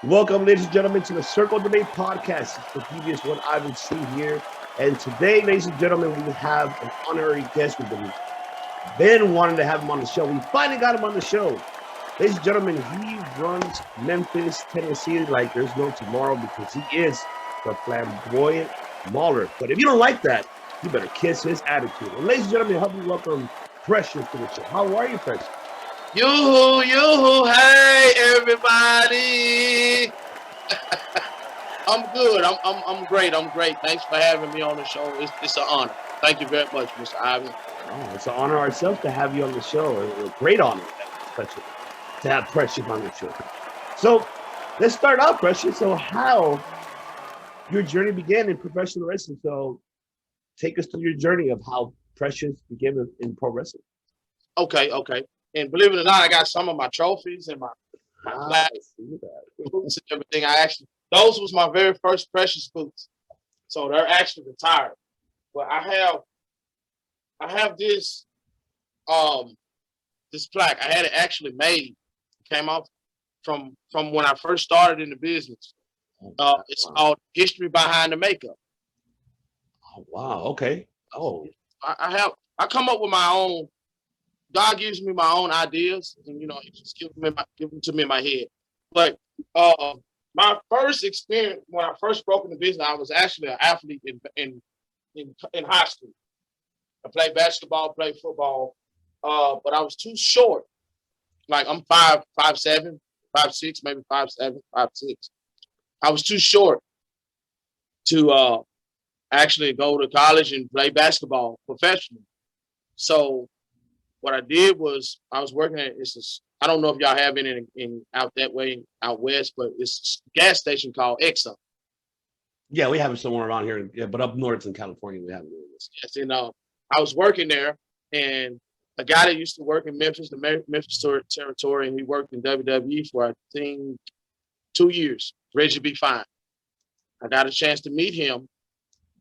Welcome, ladies and gentlemen, to the Circle Debate Podcast. It's the previous one I would see here. And today, ladies and gentlemen, we have an honorary guest. We've been wanting to have him on the show. We finally got him on the show. Ladies and gentlemen, he runs Memphis, Tennessee like there's no tomorrow because he is the Flamboyant Mauler. But if you don't like that, you better kiss his attitude. And ladies and gentlemen, help me welcome Precious to the show. How are you, Precious? Yoo-hoo, yoo-hoo, hey everybody. I'm good. I'm great. I'm great. Thanks for having me on the show. It's an honor. Thank you very much, Mr. Ivan. Oh, it's an honor ourselves to have you on the show. A great honor, especially to have Precious on the show. So let's start out, Precious. So how your journey began in professional wrestling. So take us through your journey of how Precious began in pro wrestling. Okay. And believe it or not, I got some of my trophies and my plaques and everything. Those was my very first Precious boots. So they're actually retired. But I have this plaque. I had it actually made. It came off from when I first started in the business. It's called History Behind the Makeup. Oh, wow. Okay. Oh, I come up with my own. God gives me my own ideas, and He just give them to me in my head. But my first experience when I first broke into business, I was actually an athlete in high school. I played basketball, played football, but I was too short. Like I'm 5'7", 5'6", maybe 5'7", 5'6". I was too short to actually go to college and play basketball professionally. So what I did was I was working at I don't know if y'all have any in out that way out west, but it's a gas station called Exxon. yeah, we have it somewhere around here. Yeah, but up north in California, we have it. Yes, I was working there, and a guy that used to work in Memphis, the Memphis territory, and he worked in WWE for I think 2 years. Reggie B. Fine. I got a chance to meet him,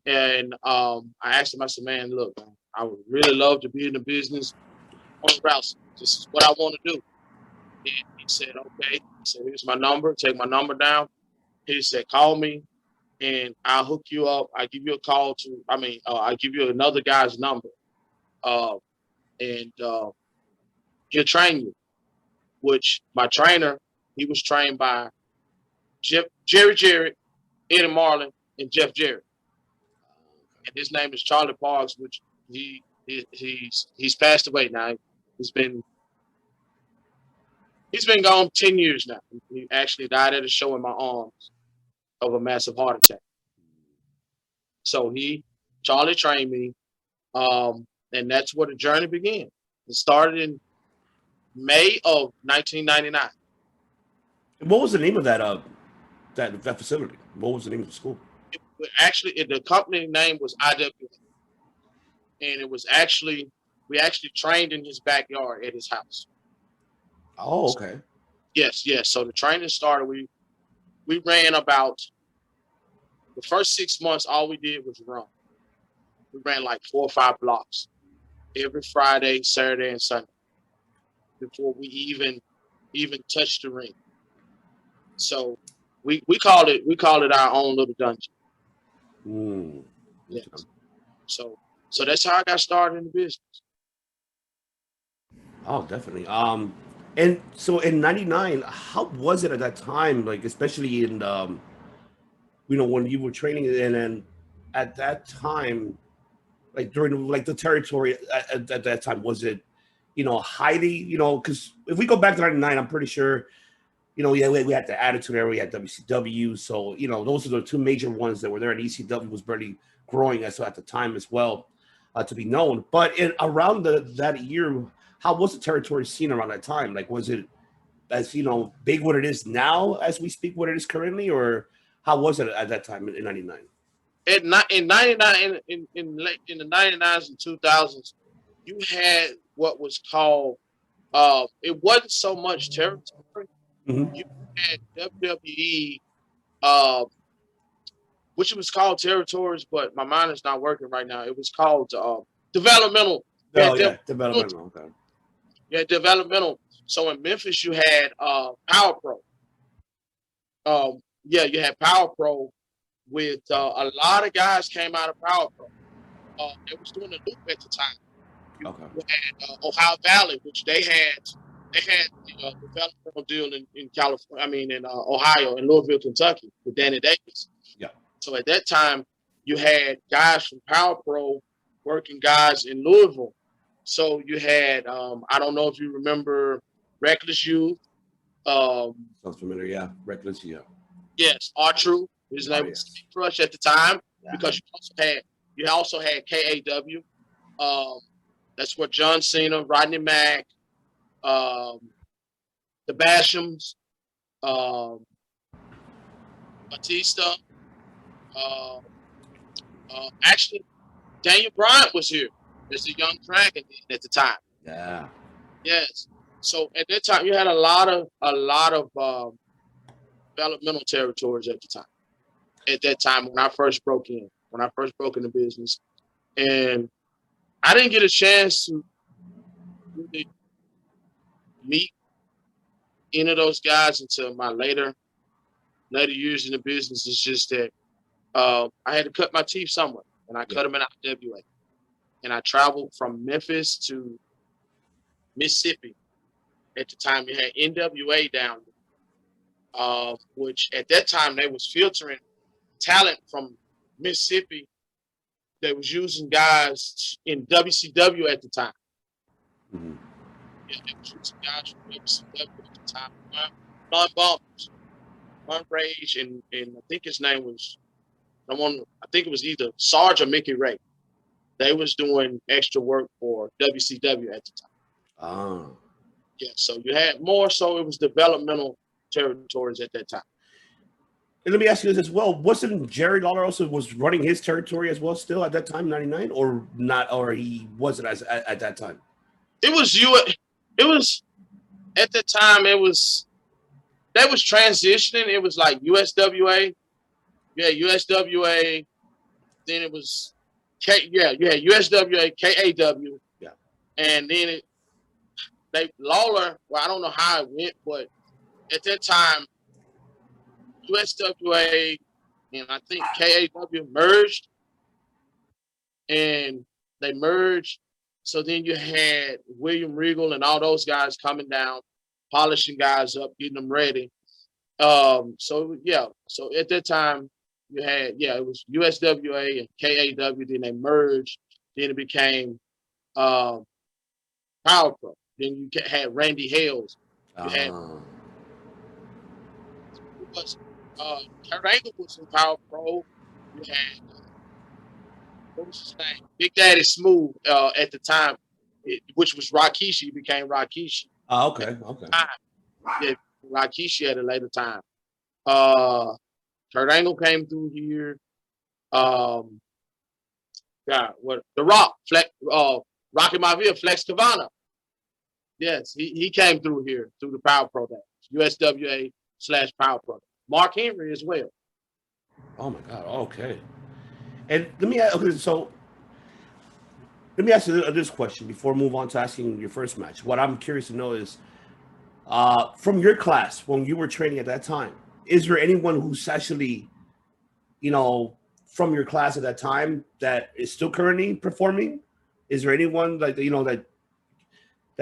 and I asked him. I said, "Man, look, I would really love to be in the business on routes. This is what I want to do." And he said, "Okay." He said, "Here's my number. Take my number down." He said, "Call me, and I'll hook you up. I give you a call to. I give you another guy's number, uh, and he'll train you." Which my trainer, he was trained by Jerry, Eddie Marlin, and Jeff Jarrett. And his name is Charlie Parks, which he's passed away now. He's been gone 10 years now. He actually died at a show in my arms of a massive heart attack. So Charlie trained me, and that's where the journey began. It started in May of 1999. What was the name of that facility? What was the name of the school? The company name was IW, and it was we actually trained in his backyard at his house. Oh, okay. Yes. So the training started. We ran about the first 6 months. All we did was run. We ran like 4 or 5 blocks every Friday, Saturday, and Sunday before we even touched the ring. So we called it our own little dungeon. Yes. So that's how I got started in the business. Oh, definitely. And so in '99, how was it at that time? Like, especially in when you were training, and then at that time, like during like the territory at that time, was it, highly, because if we go back to '99, I'm pretty sure, yeah, we had the Attitude Era, we had WCW, so those are the two major ones that were there, and ECW was barely growing as at the time as well, to be known. But around that year, how was the territory scene around that time? Like, was it as big what it is now as we speak, what it is currently, or how was it at that time in '99? In '99, in the '99s and 2000s, you had what was called. It wasn't so much territory. Mm-hmm. You had WWE, which was called territories, but my mind is not working right now. It was called developmental. Oh, yeah, developmental. Okay. Yeah, developmental. So in Memphis, you had Power Pro. Yeah, you had Power Pro with a lot of guys came out of Power Pro. They was doing the loop at the time. You had Ohio Valley, which they had the developmental deal in California. I mean, in Ohio, in Louisville, Kentucky, with Danny Davis. Yeah. So at that time, you had guys from Power Pro working guys in Louisville. So you had I don't know if you remember Reckless Youth. Sounds familiar, yeah. Reckless, yeah. Yes, R-True. His name was Crush at the time, because you also had KAW. That's what John Cena, Rodney Mack, the Bashams, Batista. Actually, Daniel Bryant was here as a young dragon at the time. Yeah. Yes. So at that time, you had a lot of developmental territories at the time. At that time, when I first broke into business, and I didn't get a chance to really meet any of those guys until my later years in the business. It's just that I had to cut my teeth somewhere, and I cut them in IWA, and I traveled from Memphis to Mississippi. At the time, you had NWA down there, which at that time they was filtering talent from Mississippi. They was using guys in WCW at the time. Mm-hmm. Yeah, they was using guys from WCW at the time. Ron Bumpers, Ron Rage, and I think his name was someone. I think it was either Sarge or Mickey Ray. They was doing extra work for WCW at the time. Oh. Yeah, so you had more so it was developmental territories at that time. And let me ask you this as well. Wasn't Jerry Lawler also was running his territory as well still at that time, 99, or not, or he wasn't at that time? It was at the time they was transitioning. It was like USWA. Yeah, USWA. Then it was you had USWA, KAW. Yeah. And then Lawler, well, I don't know how it went, but at that time, USWA and I think KAW merged, and they merged. So then you had William Regal and all those guys coming down, polishing guys up, getting them ready. So at that time you had it was USWA and KAW. Then they merged. Then it became Power Pro. Then you had Randy Hales. You had Kurt Angle was in Power Pro. You had what was his name? Big Daddy Smooth at the time, which was Rikishi. He became Rikishi. Oh, okay. Yeah, Rikishi at a later time. Kurt Angle came through here. The Rock, Rocky Maivia, Flex Kavana. Yes, he came through here through the Power Pro days, USWA/Power Pro. Mark Henry as well. Oh my God. Okay. And let me ask you this question before I move on to asking your first match. What I'm curious to know is, from your class when you were training at that time, is there anyone who's actually, from your class at that time that is still currently performing? Is there anyone that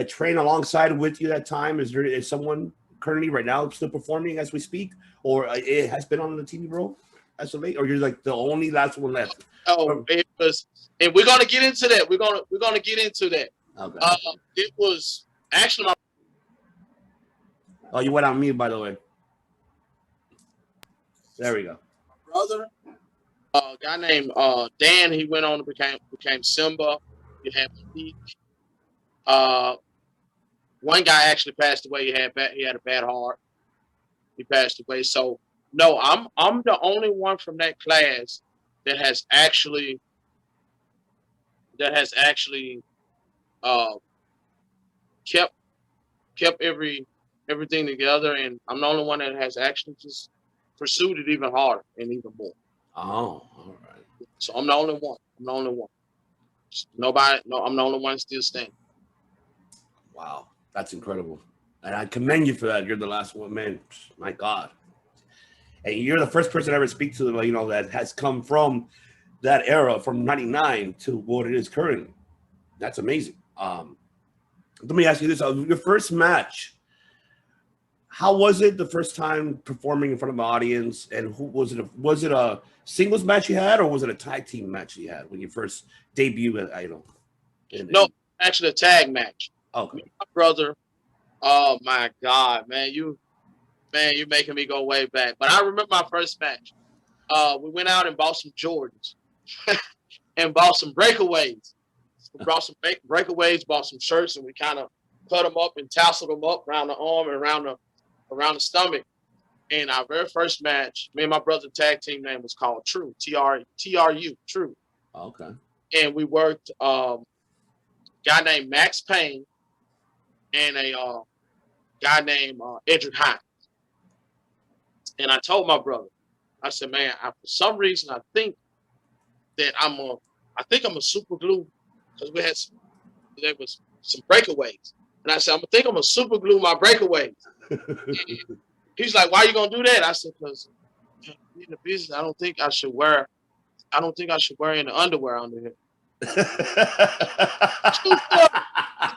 trained alongside with you that time? Is someone currently right now still performing as we speak, or it has been on the TV role as of late, or you're like the only last one left? Oh, it was, and we're gonna get into that. We're gonna get into that. Okay. It was actually my. Oh, you went on mute, by the way. There we go. Brother, a guy named Dan. He went on and became Simba. You had one guy actually passed away. He had a bad heart. He passed away. So no, I'm the only one from that class that has actually kept everything together, and I'm the only one that has actually just pursued it even harder and even more. Oh, all right. So I'm the only one. Nobody. No, I'm the only one still standing. Wow, that's incredible, and I commend you for that. You're the last one, man. My God. and you're the first person I ever speak to, you know, that has come from that era, from '99 to what it is currently. That's amazing. Let me ask you this: your first match, how was it the first time performing in front of an audience, and who was it? Was it a singles match you had, or was it a tag team match you had when you first debuted at Idol? No, actually a tag match. Okay. Me and my brother. Oh my God, man, you're making me go way back. But I remember my first match. We went out and bought some Jordans and bought some breakaways. We brought some breakaways, bought some shirts, and we kind of cut them up and tasseled them up around the arm and around the stomach. And our very first match, me and my brother tag team name was called True, TRU, True. Okay. And we worked a guy named Max Payne and a guy named Edric Hines. And I told my brother, I said, man, for some reason, I think I'm a super glue, because there was some breakaways. And I said, think I'm gonna super glue my breakaways. He's like, why are you gonna do that? I said, because in the business, I don't think I should wear any underwear under here.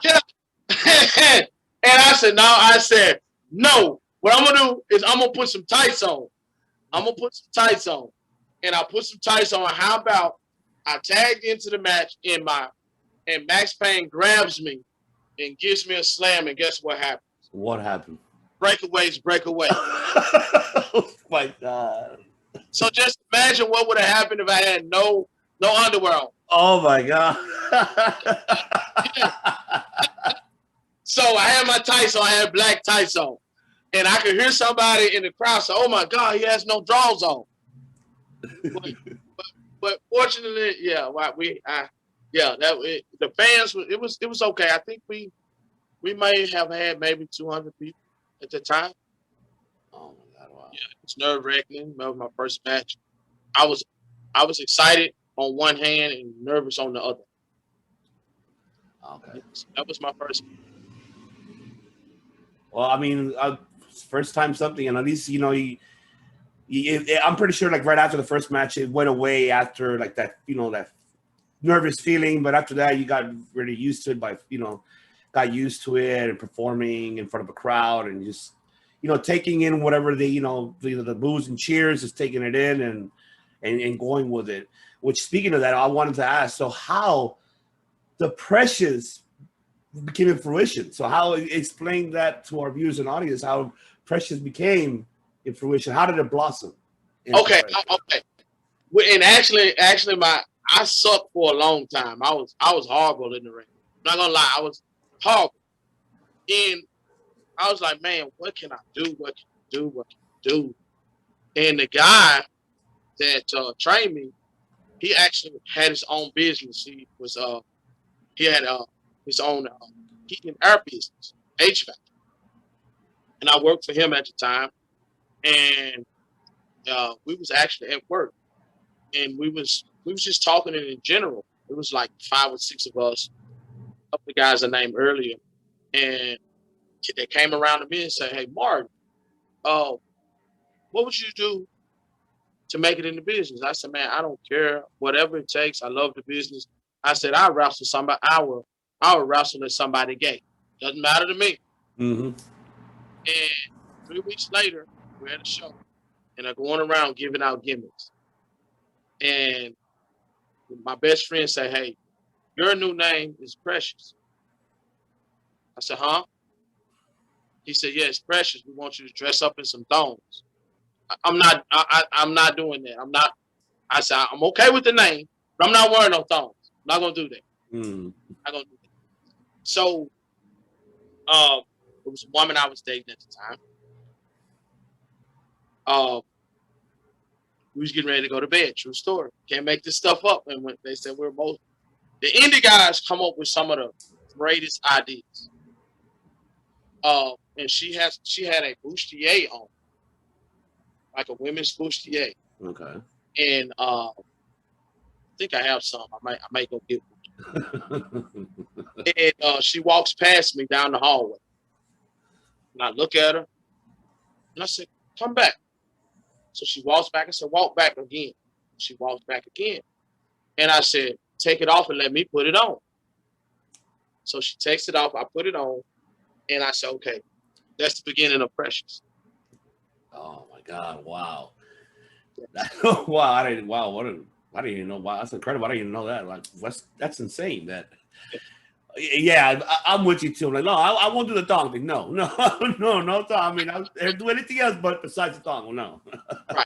Yeah. And I said, no. What I'm gonna do is I'm gonna put some tights on. And I put some tights on. How about I tagged into the match and Max Payne grabs me and gives me a slam, and guess what happened? What happened? Breakaways break away. Oh my God. So just imagine what would have happened if I had no underwear on. Oh my God. So I had my tights on, I had black tights on. And I could hear somebody in the crowd say, oh my God, he has no drawers on. But fortunately, the fans, it was okay. I think we may have had maybe 200 people at the time. Oh my God, wow. Yeah, it's nerve-wracking. That was my first match. I was excited on one hand and nervous on the other. Okay. That was my first. Well, I mean, first time something, and at least, you know, I'm pretty sure, like, right after the first match, it went away after, like, that, you know, that nervous feeling. But after that, you got really used to it got used to it and performing in front of a crowd and just, you know, taking in whatever the boos and cheers, just taking it in and going with it. Which, speaking of that, I wanted to ask, so how the Precious became in fruition. So how explain that to our viewers and audience, how Precious became in fruition? How did it blossom? Okay. And actually, I sucked for a long time. I was horrible in the ring. I'm not gonna lie, I was horrible. And I was like, man, what can I do? What can I do? And the guy that trained me, he actually had his own business. He had his own heat and air business, HVAC. And I worked for him at the time. And we was actually at work. And we was just talking in general. It was like 5 or 6 of us. A couple of guys I named earlier. And they came around to me and said, hey, Martin, what would you do to make it in the business? I said, man, I don't care. Whatever it takes. I love the business. I said, I'll wrestle somebody. I will wrestle at somebody gay. Doesn't matter to me. Mm-hmm. And 3 weeks later, we're at a show. And I'm going around giving out gimmicks. And my best friend said, hey, your new name is Precious. I said, huh? He said, yeah, it's Precious. We want you to dress up in some thongs. I'm not doing that. I said, I'm okay with the name, but I'm not wearing no thongs. I'm not going to do that. I'm not going to do that. So it was a woman I was dating at the time. We was getting ready to go to bed. True story. Can't make this stuff up. And when they said the indie guys come up with some of the greatest ideas. And she had a bustier on, like a women's bustier. Okay. And I think I have some. I might go get one. And she walks past me down the hallway. And I look at her and I said, come back. So she walks back and said, walk back again. She walks back again. And I said, take it off and let me put it on. So she takes it off. I put it on. And I said, okay, that's the beginning of Precious. Oh my God! Wow. Wow! I didn't. Wow! I didn't even know. Wow! That's incredible. I didn't even know that. Like, that's insane. That. Yeah, I'm with you too. I'm like, no, I won't do the thong thing. No, no, no thong. I mean, I'll do anything else, but besides the thong, well, no. Right.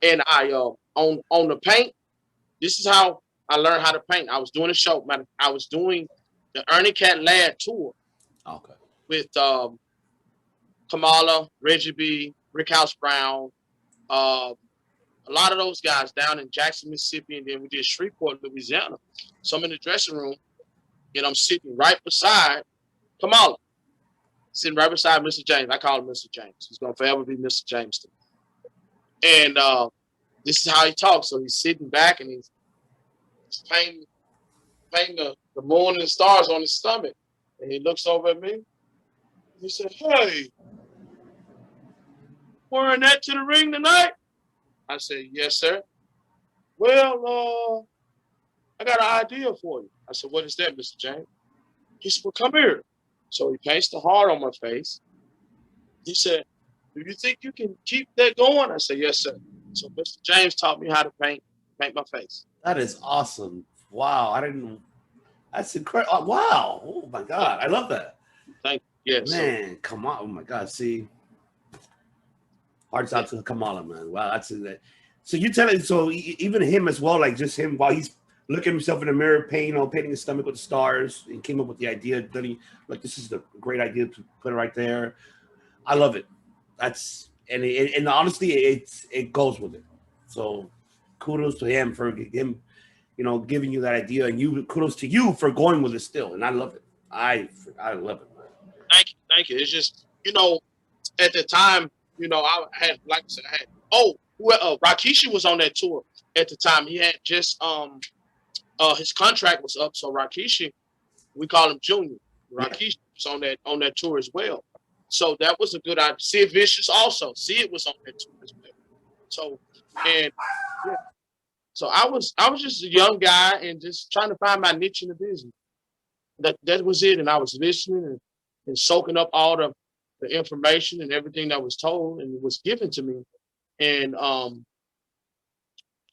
And I on the paint. This is how I learned how to paint. I was doing a show. I was doing the Ernie Cat Lad tour. Okay. With Kamala, Reggie B, Rick House Brown, a lot of those guys down in Jackson, Mississippi, and then we did Shreveport, Louisiana. So I'm in the dressing room, and I'm sitting right beside Kamala, sitting right beside Mr. James. I call him Mr. James. He's gonna forever be Mr. James to me. And this is how he talks. So he's sitting back and he's painting the moon and the stars on his stomach. And he looks over at me. He said, "Hey, wearing that to the ring tonight?" I said, "Yes, sir." "Well, I got an idea for you." I said, "What is that, Mr. James?" He said, "Well, come here." So he paints the heart on my face. He said, "Do you think you can keep that going?" I said, "Yes, sir." So Mr. James taught me how to paint my face. That is awesome. Wow! I didn't. That's incredible. Oh, wow! Oh my God! I love that. Thank you. Yeah, Man, come on! Oh my God! See, hearts out to Kamala, man. Wow, that's it. So you tell it. So even him as well, like just him while he's looking himself in the mirror, painting his stomach with the stars, and came up with the idea. Then he like, this is the great idea to put it right there. I love it. That's and honestly, it goes with it. So kudos to him for him, giving you that idea, and kudos to you for going with it still. And I love it. I love it. thank you. It's just at the time, I had, like I said, Rikishi was on that tour at the time. He had just his contract was up, so Rikishi, we call him Junior. Rikishi was on that tour as well. So that was a good idea. Sid Vicious also. Sid was on that tour as well. So and yeah. So I was just a young guy and just trying to find my niche in the business. That was it. And I was listening and soaking up all the information and everything that was told and was given to me. And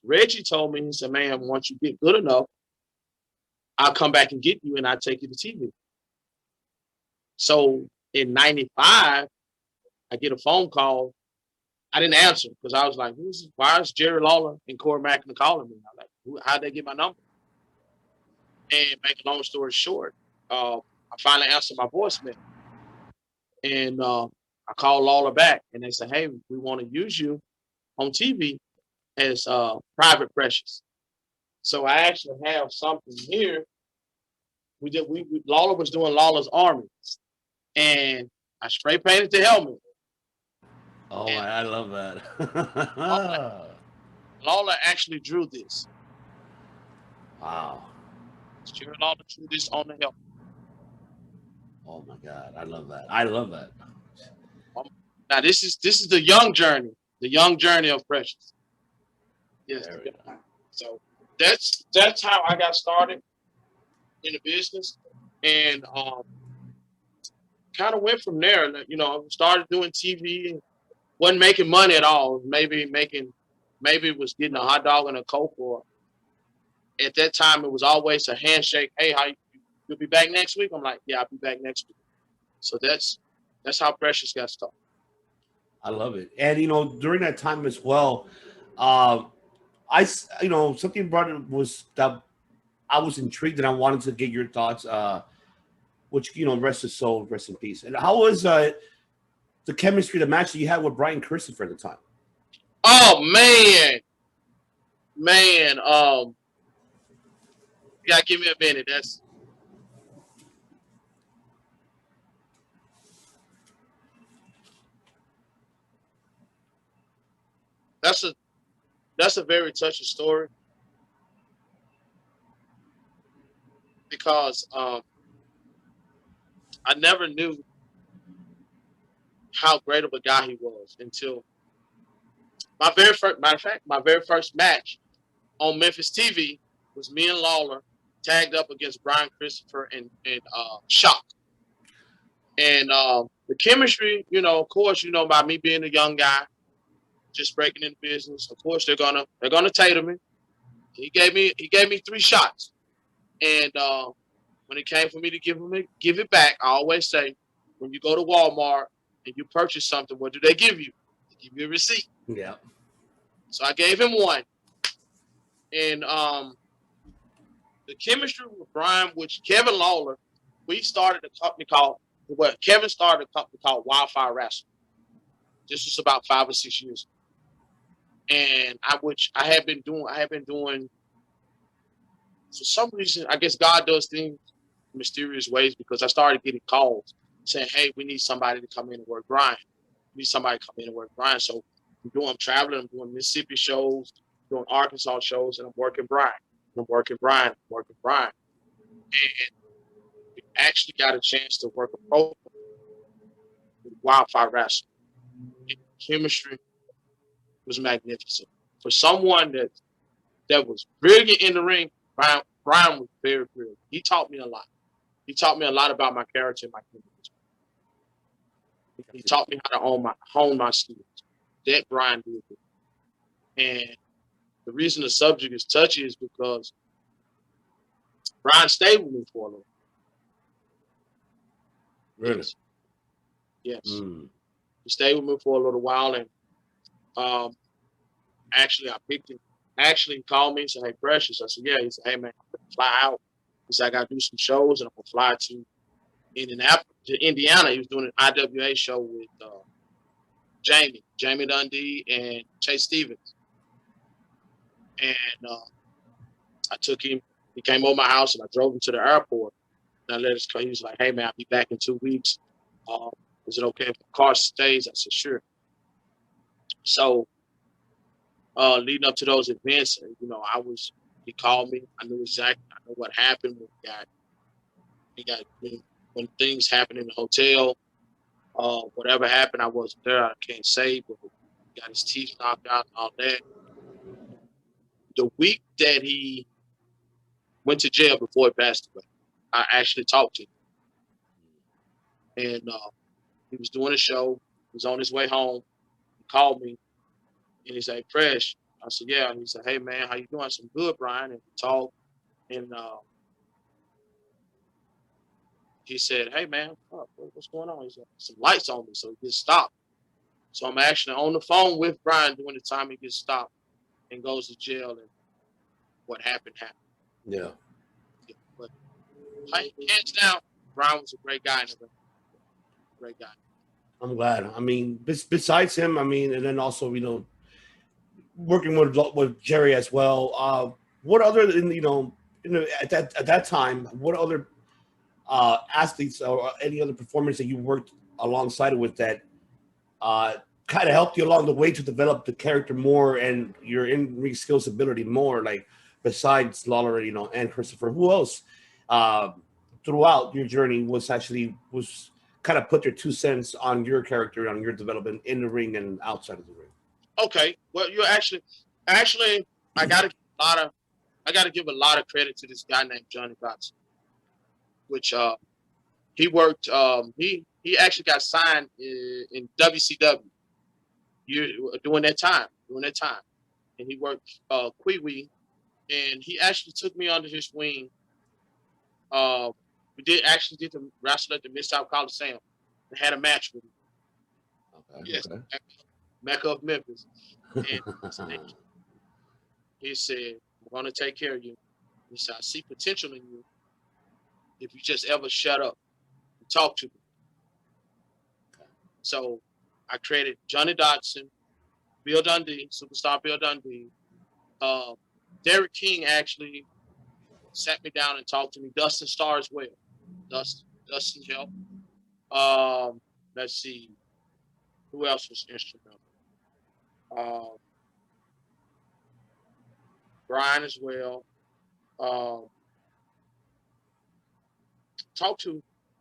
Reggie told me, he said, "Man, once you get good enough, I'll come back and get you and I'll take you to TV." So in 95, I get a phone call. I didn't answer because I was like, why is Jerry Lawler and Corey Mackin calling me? I'm like, how'd they get my number? And make a long story short, I finally answered my voicemail. And I called Lawler back and they said, "Hey, we want to use you on TV as Private Precious." So I actually have something here. Lawler was doing Lawler's Army. And I spray painted the helmet. Oh, I love that. Lawler actually drew this. Wow. Jerry Lawler drew this on the helmet. Oh my God, I love that. I love that. Now this is the young journey of Precious. Yes. So that's how I got started in the business, and kind of went from there. Started doing TV and wasn't making money at all. Maybe it was getting a hot dog and a Coke, or at that time it was always a handshake. "Hey, you'll be back next week?" I'm like, "Yeah, I'll be back next week." So that's how Precious got started. I love it. And during that time as well, something brought it was that I was intrigued and I wanted to get your thoughts. Which rest his soul, rest in peace. And how was the chemistry, the match that you had with Brian Christopher at the time? Oh man, you gotta give me a minute. That's a very touching story because I never knew how great of a guy he was until My very first, matter of fact, my very first match on Memphis TV was me and Lawler tagged up against Brian Christopher and Shock. And the chemistry, of course, by me being a young guy, just breaking in business. Of course, they're gonna tater me. He gave me 3 shots, and when it came for me to give it back, I always say, when you go to Walmart and you purchase something, what do they give you? They give you a receipt. Yeah. So I gave him one, and the chemistry with Brian, which Kevin Lawler, Kevin started a company called Wildfire Wrestling. This was about 5 or 6 years ago. And I had been doing, for some reason, I guess God does things in mysterious ways, because I started getting calls saying, hey, we need somebody to come in and work Brian. We need somebody to come in and work Brian. So I'm traveling, I'm doing Mississippi shows, doing Arkansas shows, and I'm working Brian. And and we actually got a chance to work a program with Wildfire Wrestling. And chemistry was magnificent. For someone that was brilliant in the ring, Brian was very brilliant. He taught me a lot. He taught me a lot about my character and my character. He taught me how to hone my skills. That Brian did. And the reason the subject is touchy is because Brian stayed with me for a little. Really? Yes. He stayed with me for a little while, and actually I picked him. Actually, he called me and said, hey, Precious. I said, yeah. He said, hey, man, I'm going to fly out. He said, I got to do some shows, and I'm going to fly to Indiana. He was doing an IWA show with Jamie Dundee, and Chase Stevens. And I took him. He came over my house, and I drove him to the airport. And I let us go. He was like, hey, man, I'll be back in 2 weeks. Is it okay if the car stays? I said, sure. So leading up to those events, he called me. I knew exactly. I know what happened when things happened in the hotel. Whatever happened, I wasn't there. I can't say, but he got his teeth knocked out and all that. The week that he went to jail before he passed away, I actually talked to him. And he was doing a show. He was on his way home. He called me, and he said, Fresh. I said, yeah. And he said, hey, man, how you doing? I said, good, Brian. And we talked. And he said, hey, man, what's going on? He said, some lights on me. So he gets stopped. So I'm actually on the phone with Brian during the time he gets stopped and goes to jail. And what happened. Yeah. But hands down, Brian was a great guy. Great guy. I'm glad. I mean, besides him, and then also, working with Jerry as well. What other, at that time, what other athletes or any other performers that you worked alongside with that kind of helped you along the way to develop the character more and your in-ring skills ability more, like besides Lawler, and Christopher? Who else throughout your journey was kind of put their 2 cents on your character, on your development in the ring and outside of the ring? Okay, well, you actually, I gotta give a lot of credit to this guy named Johnny Dotson, which he worked. He actually got signed in WCW during that time, and he worked Kiwi, and he actually took me under his wing. We did the wrestle at the Mid-South Coliseum and had a match with him. Okay, yes, okay. Mecca of Memphis. And he said, I'm going to take care of you. He said, I see potential in you if you just ever shut up and talk to me. So I created Johnny Dotson, Bill Dundee, superstar Bill Dundee. Derek King actually sat me down and talked to me. Dustin Starr as well. Dustin helped. Let's see. Who else was instrumental? Brian as well. I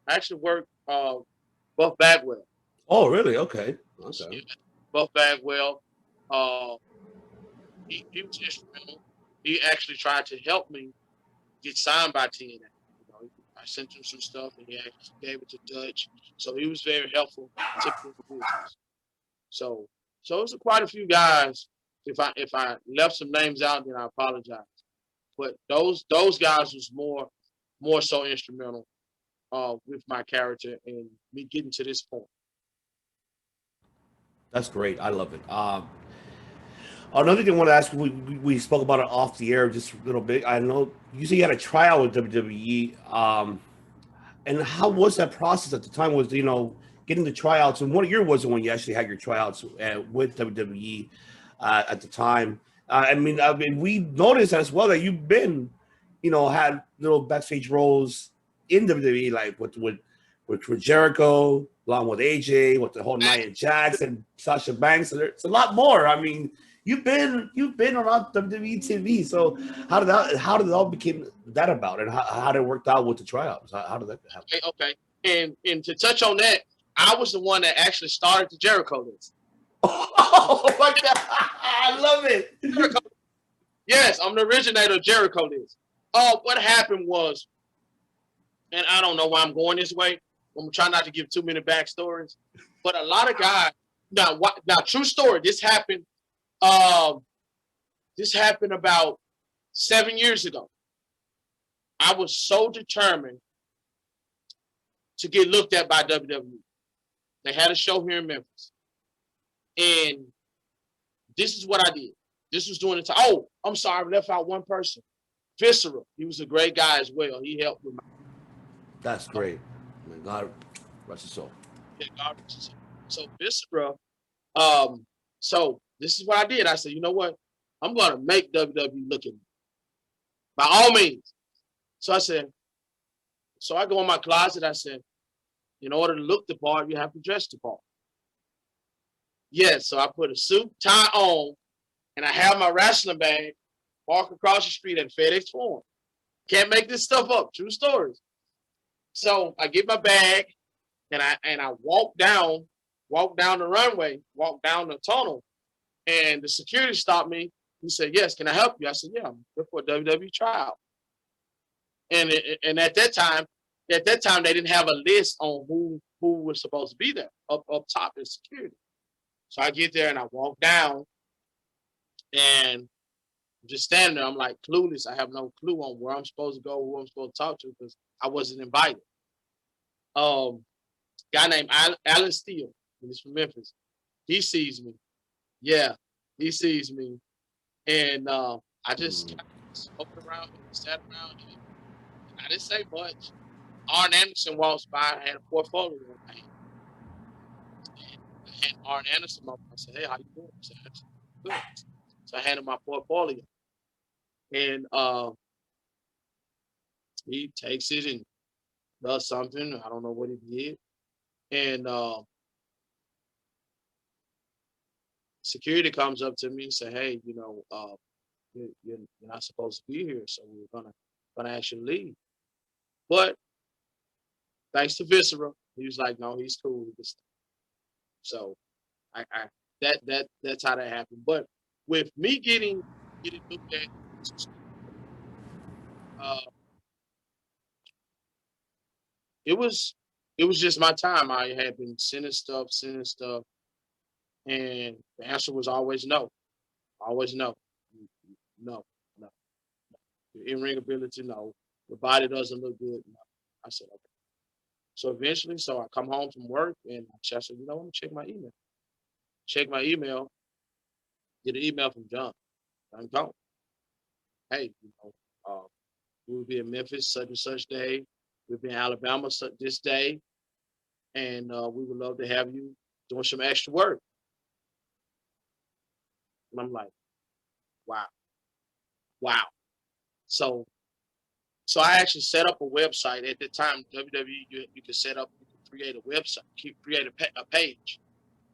actually worked Buff Bagwell. Oh, really? Okay. Yeah, Buff Bagwell. Uh, he was instrumental. He actually tried to help me get signed by TNA. You know, I sent him some stuff, and he actually gave it to Dutch. So he was very helpful to me in the business. So, so it's quite a few guys. If I left some names out, then I apologize. But those guys was more so instrumental with my character and me getting to this point. That's great. I love it. Another thing I want to ask, we spoke about it off the air just a little bit. I know you said you had a tryout with WWE. And how was that process at the time? Was, getting the tryouts, and what year was it when you actually had your tryouts with WWE at the time? I mean, we noticed as well that you've been, had little backstage roles in WWE, like with Jericho, along with AJ, with the whole Nia Jax and Sasha Banks. So there's a lot more. I mean, you've been around WWE TV. So how did it all became that about, and how did it work out with the tryouts? How did that happen? Okay. And to touch on that, I was the one that actually started the Jericho list. Oh my god, I love it. Jericho. Yes, I'm the originator of Jericho list. What happened was, and I don't know why I'm going this way. I'm trying not to give too many backstories, but a lot of guys. Now, true story. This happened. This happened about 7 years ago. I was so determined to get looked at by WWE. They had a show here in Memphis, and this is what I did. This was during the time. Oh, I'm sorry, I left out one person. Viscera. He was a great guy as well. He helped with my. That's great. Man, God rest his soul. Yeah, God rest his soul. So Viscera. So this is what I did. I said, you know what? I'm gonna make WWE look at me. By all means. So I said, so I go in my closet. I said, in order to look the part, you have to dress the part. Yes, so I put a suit, tie on, and I have my wrestling bag, walk across the street at FedEx Forum. Can't make this stuff up. True stories. So I get my bag and I walk down the runway, walk down the tunnel, and the security stopped me. He said, "Yes, can I help you?" I said, "Yeah, I'm here for a WWE trial." And at that time they didn't have a list on who was supposed to be there up top in security. So I get there and I walk down and I'm just standing there. I'm like clueless. I have no clue on where I'm supposed to go, who I'm supposed to talk to because I wasn't invited. Guy named Alan Steele, he's from Memphis. He sees me. Yeah, he sees me. And I just kind of spoke around, sat around, and I didn't say much. Arn Anderson walks by and had a portfolio in my hand. I had Arn Anderson up. I said, "Hey, how you doing?" He said, "Good." So I handed my portfolio. And he takes it and does something. I don't know what he did. And security comes up to me and say, "Hey, you're not supposed to be here, so we're gonna ask you to leave." But thanks to Viscera, he was like, "No, he's cool with this." So I that's how that happened. But with me getting looked at, uh, it was just my time. I had been sending stuff, and the answer was always no, always no, no, no. Your in-ring ability, no. The body doesn't look good, no. I said okay. So eventually, I come home from work and I said, let me check my email. Check my email, get an email from John. I'm gone. Hey, we'll be in Memphis such and such day. We'll be in Alabama this day, and we would love to have you doing some extra work. And I'm like, wow, wow. So I actually set up a website at the time. WWE, you could set up, you could create a website, create a page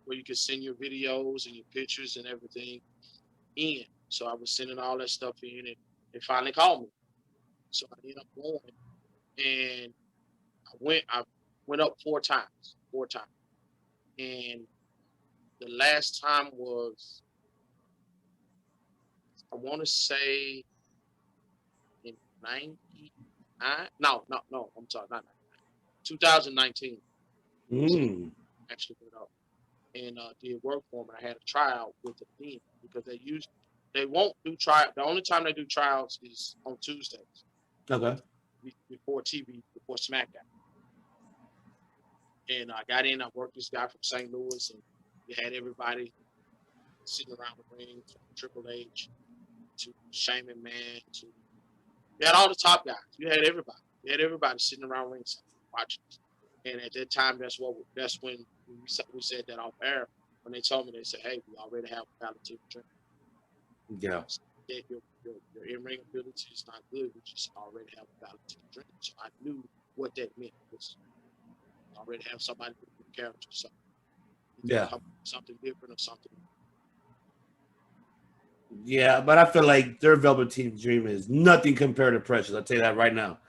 where you could send your videos and your pictures and everything in. So I was sending all that stuff in, and they finally called me. So I ended up going, and I went up four times, and the last time was I want to say in 99. No, I'm sorry, not 2019. Actually put it up and did work for them. I had a tryout with them then because they won't do trial. The only time they do trials is on Tuesdays. Okay. Before TV, before SmackDown. And I got in. I worked this guy from St. Louis, and we had everybody sitting around the ring, from Triple H to Shane McMahon to you had all the top guys. You had everybody. You had everybody sitting around ringside watching. And at that time, that's when we said that off air. When they told me, they said, "Hey, we already have a valid TV drink. Yeah. That your in-ring ability is not good. We just already have a valid TV drink." So I knew what that meant. Was already have somebody with a character. So Yeah. Something different or something. Yeah, but I feel like their Velveteen Dream is nothing compared to Precious. I'll tell you that right now.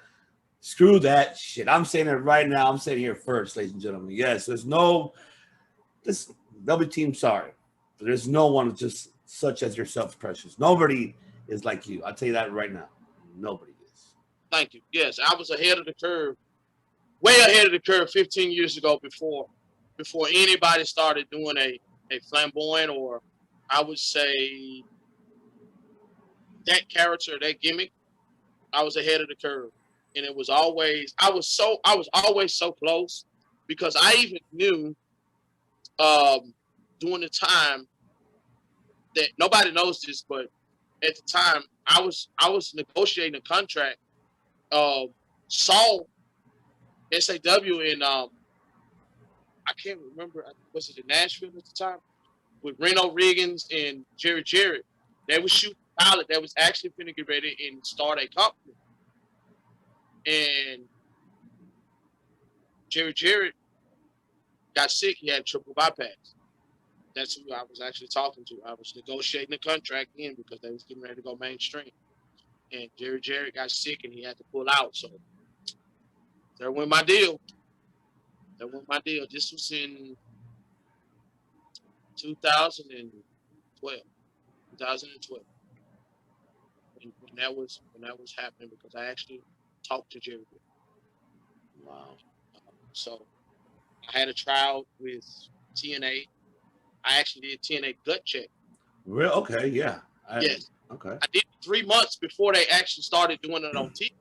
Screw that shit. I'm saying it right now. I'm saying it here first, ladies and gentlemen. Yes, there's no this Velveteen. Sorry, there's no one just such as yourself, Precious. Nobody is like you. I'll tell you that right now. Nobody is. Thank you. Yes, I was ahead of the curve, way ahead of the curve 15 years ago before anybody started doing a flamboyant, or I would say that character, that gimmick. I was ahead of the curve. And it was always, I was always so close because I even knew during the time that nobody knows this, but at the time I was negotiating a contract. Saw SAW in I can't remember, was it in Nashville at the time with Reno Riggins and Jerry Jarrett. They were shooting a pilot that was actually going to get ready and start a company. And Jerry Jarrett got sick. He had triple bypass. That's who I was actually talking to. I was negotiating the contract in because they was getting ready to go mainstream. And Jerry Jarrett got sick and he had to pull out. So there went my deal. This was in 2012. When that was happening, because I actually talked to Jerry. Wow. So I had a trial with TNA. I actually did TNA gut check. Real? Okay, yeah. Yes. Okay. I did 3 months before they actually started doing it on TV.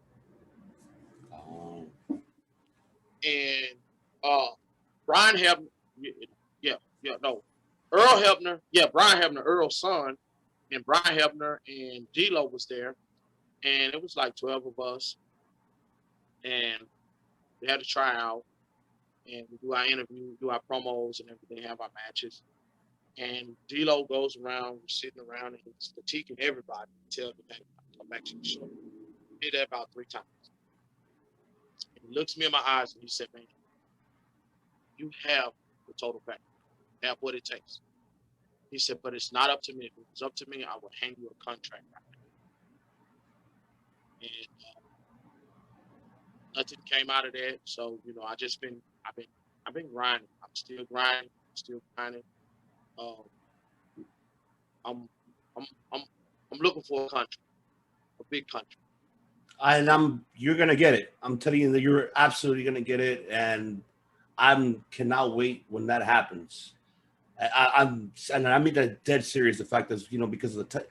And Brian Hebner, Earl Hebner, Brian Hebner, Earl's son, and Brian Hebner and D-Lo was there. And it was like 12 of us. And we had to try out. And we do our interview, do our promos and everything, have our matches. And D-Lo goes around, we're sitting around, and he's critiquing everybody until the next come back to the show. He did that about 3 times. And he looks me in my eyes and he said, "Man, you have the total package. You have what it takes." He said, "But it's not up to me. If it was up to me, I would hand you a contract right now." And nothing came out of that. So, I've been grinding. I'm still grinding. I'm looking for a country, a big country. And you're gonna get it. I'm telling you that you're absolutely gonna get it, and cannot wait when that happens. I mean that dead serious. The fact that because of the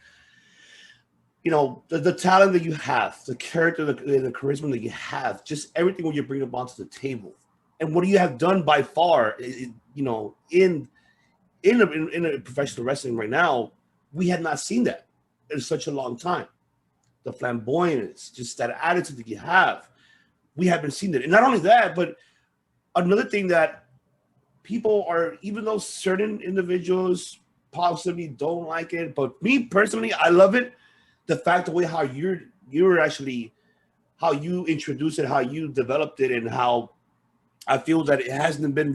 talent that you have, the character, the charisma that you have, just everything what you bring up onto the table, and what you have done by far, in a professional wrestling right now, we had not seen that in such a long time. The flamboyance, just that attitude that you have, we haven't seen it. And not only that, but another thing that people are, even though certain individuals possibly don't like it, but me personally, I love it. The fact, the way how you're actually, how you introduced it, how you developed it, and how I feel that it hasn't been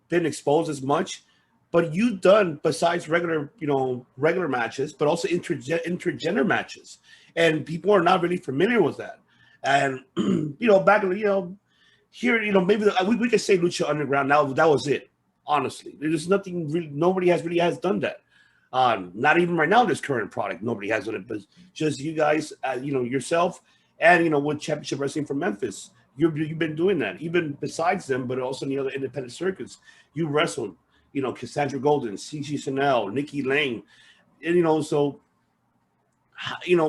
exposed as much. But you've done, besides regular matches, but also intergender matches, and people are not really familiar with that. And back in here, maybe we could say Lucha Underground. Now that was it. Honestly, there's nothing really. Nobody has done that. Not even right now, this current product, nobody has it, but just you guys, yourself, and with Championship Wrestling from Memphis, you've been doing that, even besides them, but also in the other independent circuits. You wrestled, Cassandra Golden, CG Chanel, Nikki Lane, and so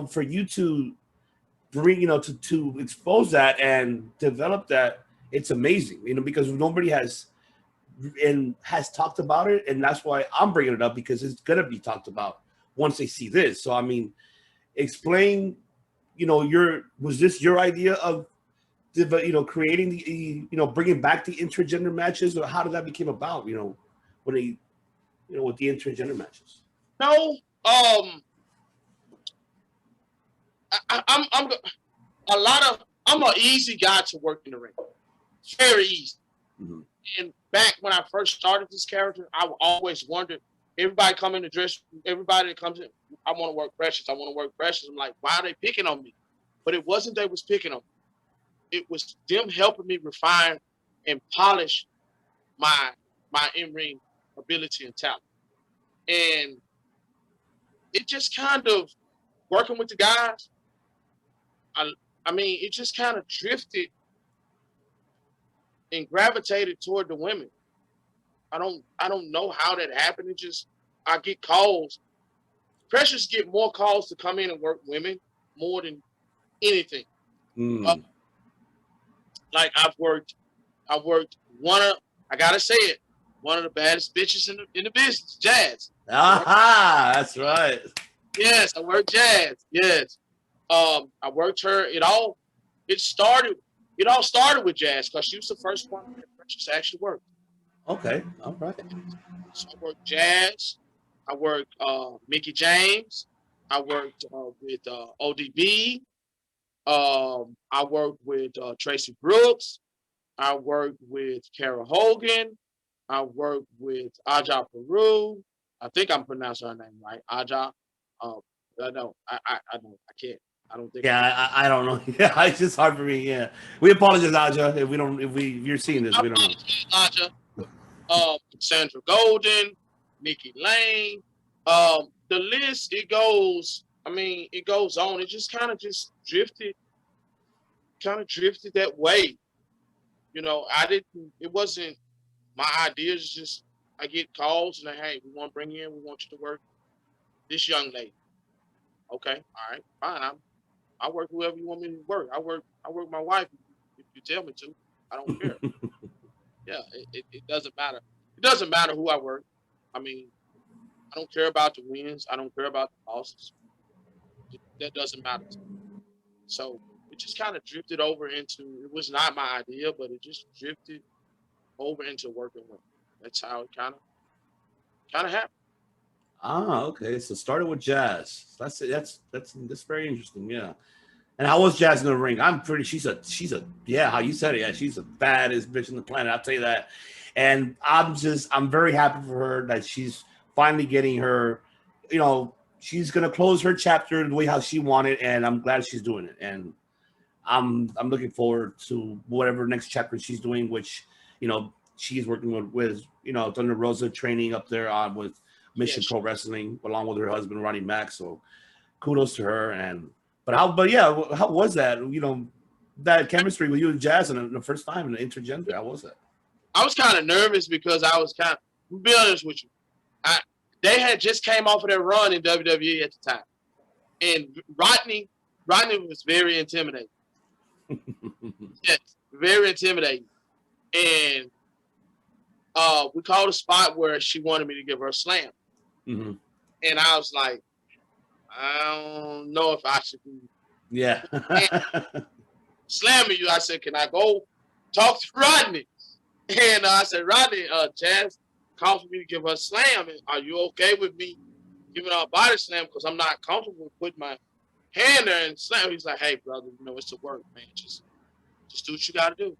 for you to bring, to expose that and develop that, it's amazing, because nobody has talked about it, and that's why I'm bringing it up, because it's gonna be talked about once they see this. So I mean, explain, was this your idea of creating the bringing back the intergender matches, or how did that become about? When they with the intergender matches. No, I'm I'm an easy guy to work in the ring, very easy. Mm-hmm. And back when I first started this character, I always wondered, everybody come in the dress, everybody that comes in, I want to work Precious. I want to work Precious. I'm like, why are they picking on me? But it wasn't they was picking on me. It was them helping me refine and polish my in-ring ability and talent. And it just kind of, working with the guys, I mean, it just kind of drifted and gravitated toward the women. I don't know how that happened. It just, I get calls. Precious get more calls to come in and work women more than anything. Like I worked I gotta say it, one of the baddest bitches in the business, Jazz. Aha, that's right. Yes, I worked Jazz. Yes. I worked her. It all started with Jazz, because she was the first one that Precious actually worked. Okay, all right. So I worked Jazz. I worked Mickey James. I worked with ODB. I worked with Tracy Brooks. I worked with Kara Hogan. I worked with Aja Peru. I think I'm pronouncing her name right, Aja. I know. I don't. I can't. I don't think. Yeah, I don't know. Yeah, it's just hard for me. Yeah, we apologize, Aja, if you're seeing this, we don't know. Aja, Sandra Golden, Nikki Lane. The list, it goes. I mean, it goes on. It just kind of drifted that way. It wasn't my idea. It's just, I get calls and hey, we want to bring you in. We want you to work this young lady. Okay, all right, fine. I work whoever you want me to work. I work my wife if you tell me to. I don't care. Yeah, it doesn't matter. It doesn't matter who I work. I mean, I don't care about the wins. I don't care about the losses. That doesn't matter to me. So it just kind of drifted over into, it was not my idea, but it just drifted over into working with. That's how it kind of happened. Okay. So started with Jazz. That's very interesting. Yeah. And how was Jazz in the ring? I'm pretty. She's a yeah. How you said it? Yeah, she's the baddest bitch on the planet. I'll tell you that. And I'm very happy for her that she's finally getting her. She's gonna close her chapter the way how she wanted, and I'm glad she's doing it. And I'm looking forward to whatever next chapter she's doing, which she's working with Thunder Rosa training up there on with Mission Pro Wrestling along with her husband Ronnie Mack. So kudos to her. But how was that? That chemistry with you and Jazz in the first time in the intergender. How was that? I was kind of nervous because I was to be honest with you, they had just came off of their run in WWE at the time, and Rodney was very intimidating. Yes, very intimidating. And we called a spot where she wanted me to give her a slam. Mm-hmm. And I was like, I don't know if I should be. Yeah. Slamming you. I said, can I go talk to Rodney? And I said, Rodney, Jazz called for me to give her a slam. And are you okay with me giving her a body slam? Because I'm not comfortable putting my hand there and slam. He's like, hey, brother, it's the work, man. Just do what you got to do.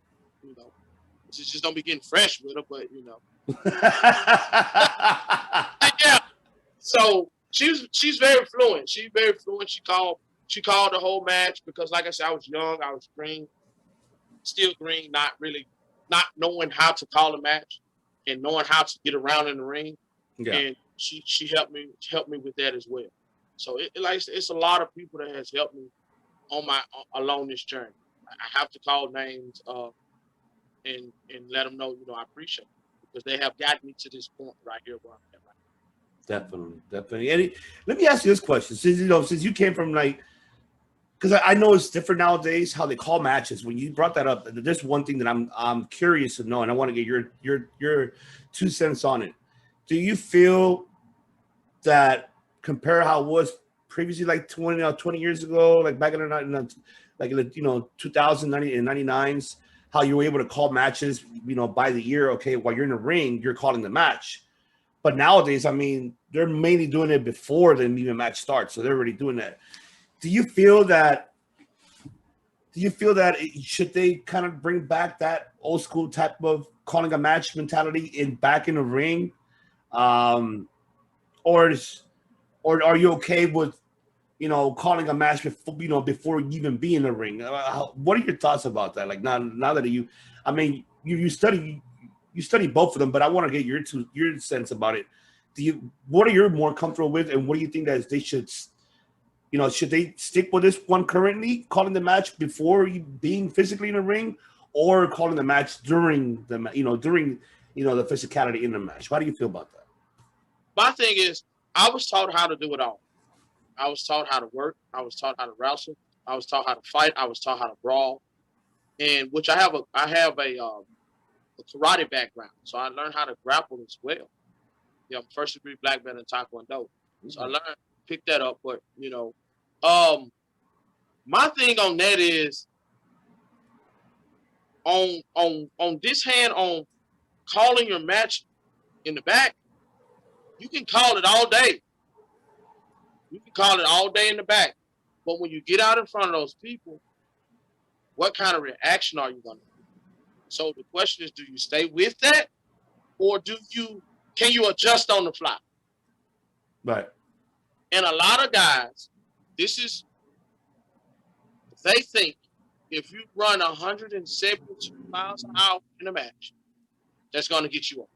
Just don't be getting fresh with her, but yeah. So she's very fluent. She's very fluent. She called the whole match because, like I said, I was young, I was green, still green, not knowing how to call a match and knowing how to get around in the ring. Yeah. And she helped me with that as well. So it's a lot of people that has helped me on my along this journey. I have to call names and let them know, I appreciate it because they have gotten me to this point right here where I'm at right Definitely, definitely. And let me ask you this question: since you came from like, because I know it's different nowadays how they call matches. When you brought that up, there's one thing that I'm curious to know, and I want to get your 2 cents on it. Do you feel that compare how it was previously, like 20 years ago, like back in like in the 2000 and 99s, how you were able to call matches, by the year? Okay, while you're in the ring, you're calling the match. But nowadays, I mean, they're mainly doing it before the even match starts, so they're already doing that. Do you feel that? Should they kind of bring back that old school type of calling a match mentality back in the ring, um, or or are you okay with calling a match before you even be in the ring? What are your thoughts about that? Like now that I mean, you study both of them, but I want to get your sense about it. What are you more comfortable with, and what do you think that they should they stick with this one currently, calling the match before you being physically in the ring, or calling the match during the physicality in the match? How do you feel about that? My thing is, I was taught how to do it all. I was taught how to work. I was taught how to wrestle. I was taught how to fight. I was taught how to brawl, and which I have a karate background, so I learned how to grapple as well. I'm first degree black belt in Taekwondo, so I Mm-hmm. learned pick that up. But um, my thing on that is on this hand on calling your match in the back. You can call it all day. You can call it all day in the back, but when you get out in front of those people, what kind of reaction are you going to do? So the question is, do you stay with that, or can you adjust on the fly? Right. And a lot of guys, they think if you run 172 miles an hour in a match, that's going to get you up.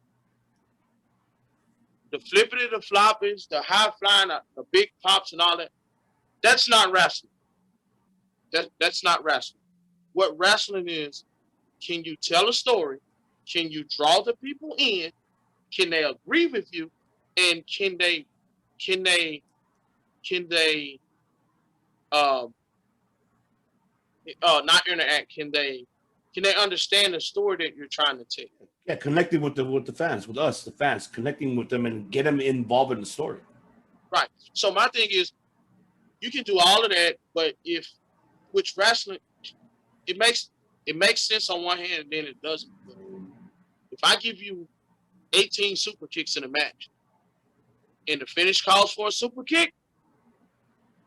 The flippity, the floppies, the high flying, the big pops, and all that. That's not wrestling. That's not wrestling. What wrestling is, can you tell a story? Can you draw the people in? Can they agree with you? And can they um not interact? Can they understand the story that you're trying to tell? Yeah, connecting with the fans, with us, the fans, connecting with them and get them involved in the story. Right. So my thing is, you can do all of that, but which wrestling, it makes sense on one hand, and then it doesn't. But if I give you 18 super kicks in a match, and the finish calls for a super kick,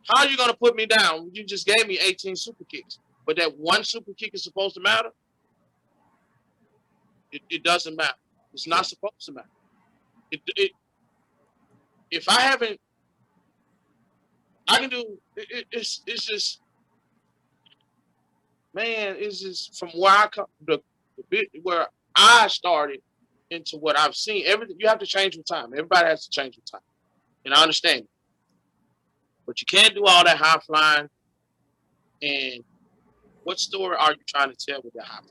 how are you going to put me down? You just gave me 18 super kicks, but that one super kick is supposed to matter. It doesn't matter. It's not supposed to matter. If I haven't, I can do. It's just, man. It's just from where I come, the bit where I started into what I've seen. Everything you have to change with time. Everybody has to change with time, and I understand it. But you can't do all that high flying. And what story are you trying to tell with that high flying?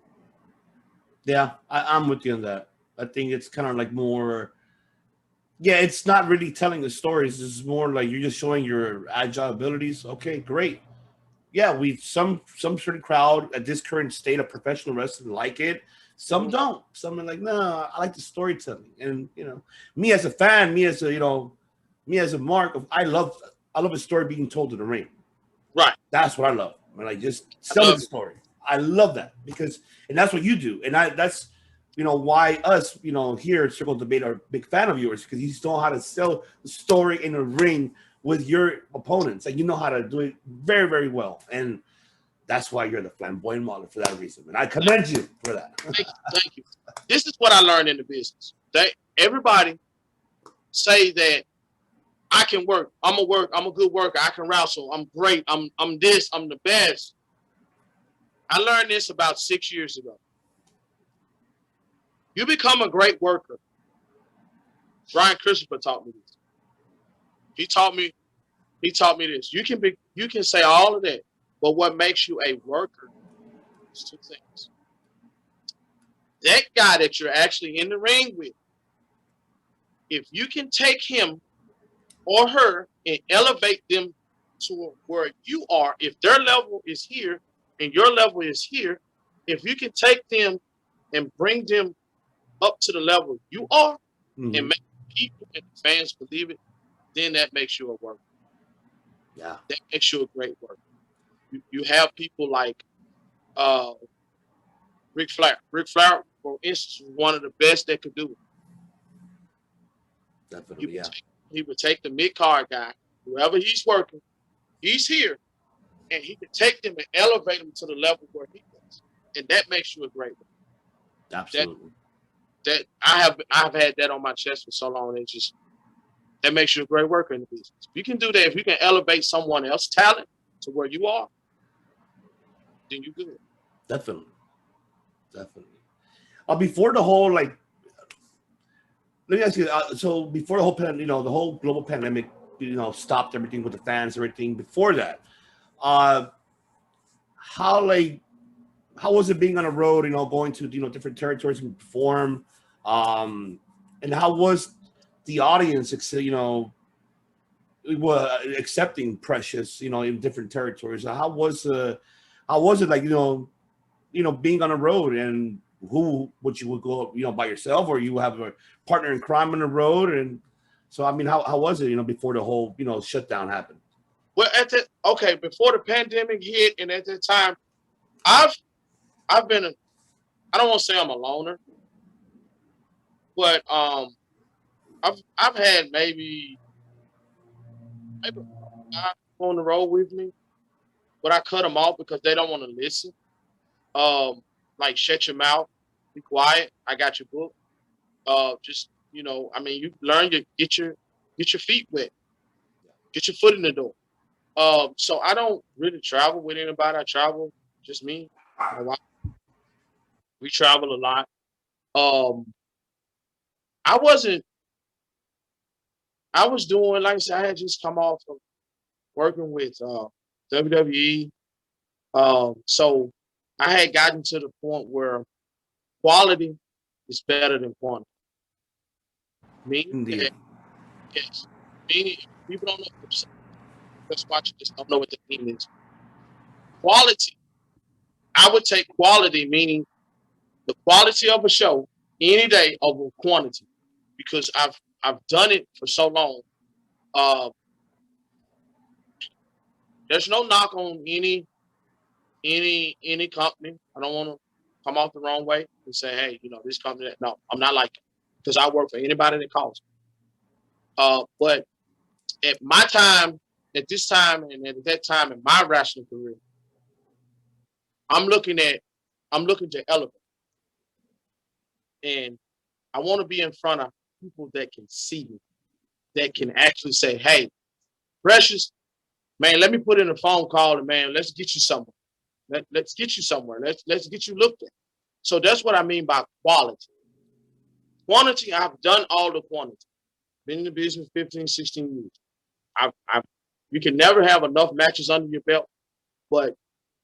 Yeah, I'm with you on that. I think it's kind of like more. Yeah, it's not really telling the stories. It's more like you're just showing your agile abilities. Okay, great. Yeah, we some certain crowd at this current state of professional wrestling like it. Some Mm-hmm. don't. Some are like, no, I like the storytelling. And me as a fan, me as a mark of I love a story being told in the ring. Right. That's what I love. I like just I tell me love the it. story. I love that and that's what you do. And that's why us here at Circle Debate are a big fan of yours, because you know how to sell the story in a ring with your opponents, and you know how to do it very, very well. And that's why you're the Flamboyant Mauler, for that reason. And I commend you for that. Thank you. Thank you. This is what I learned in the business. Everybody say that I can work. I'm a good worker. I can wrestle. I'm great. I'm this. I'm the best. I learned this about 6 years ago. You become a great worker Brian Christopher taught me this. He taught me this. You can say all of that, but what makes you a worker is two things. That guy that you're actually in the ring with, if you can take him or her and elevate them to where you are, if their level is here and your level is here, if you can take them and bring them up to the level you are and make people and fans believe it, then that makes you a worker. Yeah. That makes you a great worker. You have people like Ric Flair. Ric Flair, for instance, was one of the best that could do it. Definitely, He would take the mid-card guy, whoever he's working, he's here, and he could take them and elevate them to the level where he was. And that makes you a great worker. Absolutely. That I've had that on my chest for so long. It just that makes you a great worker in the business. If you can do that, if you can elevate someone else's talent to where you are, then you're good. Definitely. Before the whole, like, let me ask you. So before the whole the whole global pandemic, stopped everything with the fans, everything. Before that, how was it being on the road? Going to different territories and perform, and how was the audience? Accepting Precious, in different territories. How was it like? Being on the road, and would you go by yourself, or you have a partner in crime on the road? And so, I mean, how was it before the whole shutdown happened? Well, before the pandemic hit, and at that time, I've been I don't want to say I'm a loner, but I've had maybe five on the road with me, but I cut them off because they don't want to listen. Like, shut your mouth, be quiet. I got your book. Just I mean, you learn to get your feet wet, get your foot in the door. So I don't really travel with anybody. I travel just me, my wife. We travel a lot. I wasn't. I was doing, like I said, I had just come off of working with WWE. So I had gotten to the point where quality is better than quantity. Meaning that, yes. Meaning, people don't know. Just watching this don't know what the meaning is. Quality. I would take quality, meaning the quality of a show, any day over quantity, because I've done it for so long. There's no knock on any company. I don't want to come off the wrong way and say, hey, this company. No, I'm not like that, because I work for anybody that calls me. But at my time, at this time, and at that time in my wrestling career, I'm looking to elevate, and I want to be in front of people that can see me, that can actually say, hey, Precious, man, let me put in a phone call, and man, let's get you somewhere. Let's get you somewhere. Let's get you looked at. So that's what I mean by quality. Quantity, I've done all the quantity. Been in the business 15, 16 years. You can never have enough matches under your belt, but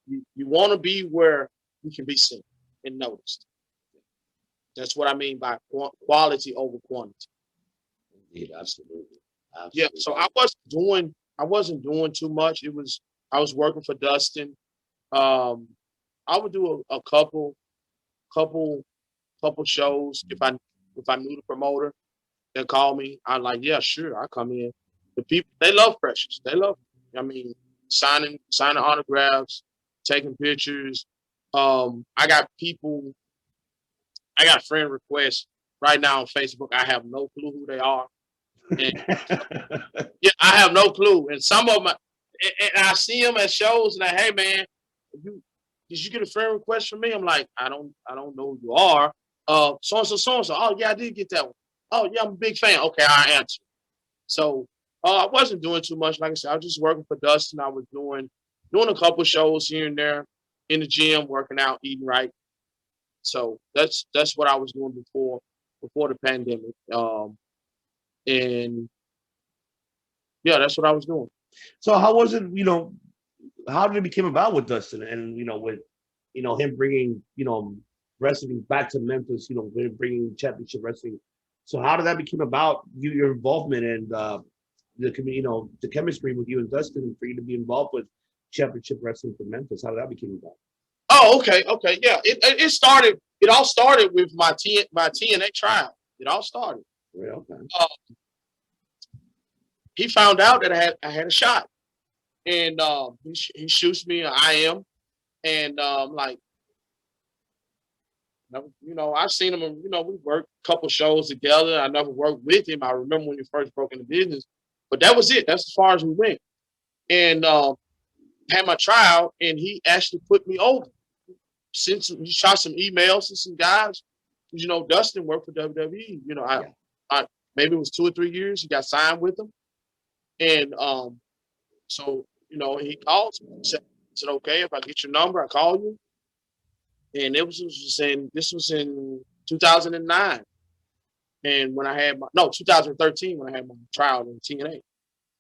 you want to be where you can be seen and noticed. That's what I mean by quality over quantity. Indeed, absolutely. Yeah. So I wasn't doing too much. I was working for Dustin. I would do a couple shows if I knew the promoter. They call me. I'm like, yeah, sure, I come in. The people, they love Precious. They love. I mean, signing autographs, taking pictures. I got friend requests right now on Facebook. I have no clue who they are. And, yeah, I have no clue. And some of them, and I see them at shows, and hey, man, did you get a friend request from me? I'm like, I don't know who you are. So and so. Oh yeah, I did get that one. Oh yeah, I'm a big fan. Okay, I answer. So I wasn't doing too much. Like I said, I was just working for Dustin. I was doing a couple shows here and there in the gym, working out, eating right. So that's what I was doing before the pandemic. And yeah, that's what I was doing. So how was it? How did it become about with Dustin and with him bringing wrestling back to Memphis? Bringing championship wrestling. So how did that become about? Your involvement and the chemistry with you and Dustin, and for you to be involved with championship wrestling for Memphis. How did that become about? Oh, okay, yeah. It started. It all started with my TNA trial. It all started. Yeah, okay. He found out that I had a shot, and he shoots me an IM, and like, I've seen him. We worked a couple shows together. I never worked with him. I remember when he first broke into business, but that was it. That's as far as we went. And had my trial, and he actually put me over. He shot some emails to some guys. Dustin worked for WWE. I maybe it was 2 or 3 years. He got signed with them, and so he calls me. He said, okay, if I get your number, I call you. And this was in 2009, and when I had 2013 when I had my trial in TNA,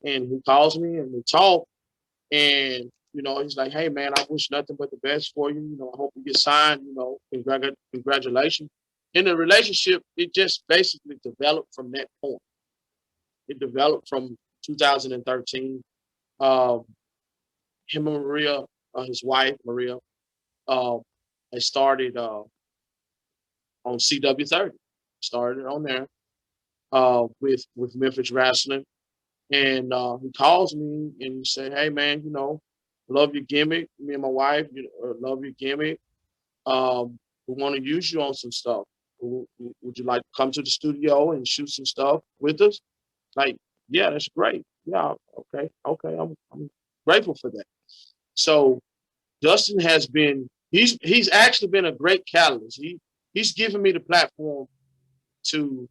and he calls me and we talk, and he's like, hey man, I wish nothing but the best for you. I hope you get signed. Congratulations. In the relationship, it just basically developed from that point. It developed from 2013. Him and Maria, his wife Maria, they started on CW30. Started on there with Memphis Wrestling, and he calls me and he said, "Hey man, love your gimmick. Me and my wife, love your gimmick. We want to use you on some stuff. Would you like to come to the studio and shoot some stuff with us?" Like, yeah, that's great. Yeah, okay. I'm grateful for that. So Dustin has been. He's actually been a great catalyst. He's given me the platform to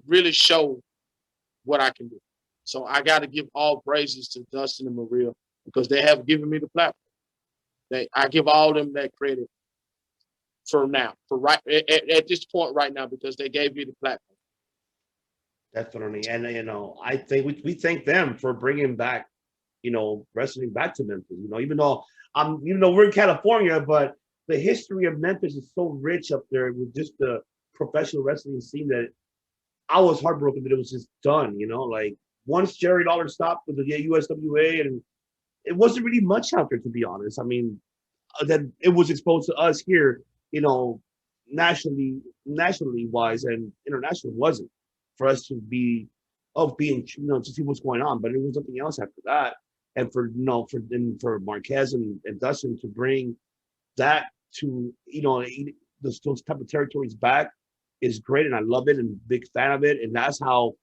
really show what I can do. So I got to give all praises to Dustin and Maria because they have given me the platform. I give all them that credit for now, for right at this point right now, because they gave me the platform. Definitely, and I think we thank them for bringing back, wrestling back to Memphis. Even though we're in California, but the history of Memphis is so rich up there with just the professional wrestling scene that I was heartbroken that it was just done. Like once Jerry Lawler stopped with the USWA, and it wasn't really much out there, to be honest. I mean, that it was exposed to us here, nationally wise, and international wasn't for us to be being to see what's going on. But it was something else after that, and for Marquez and Dustin to bring that to those type of territories back is great, and I love it and big fan of it, and that's how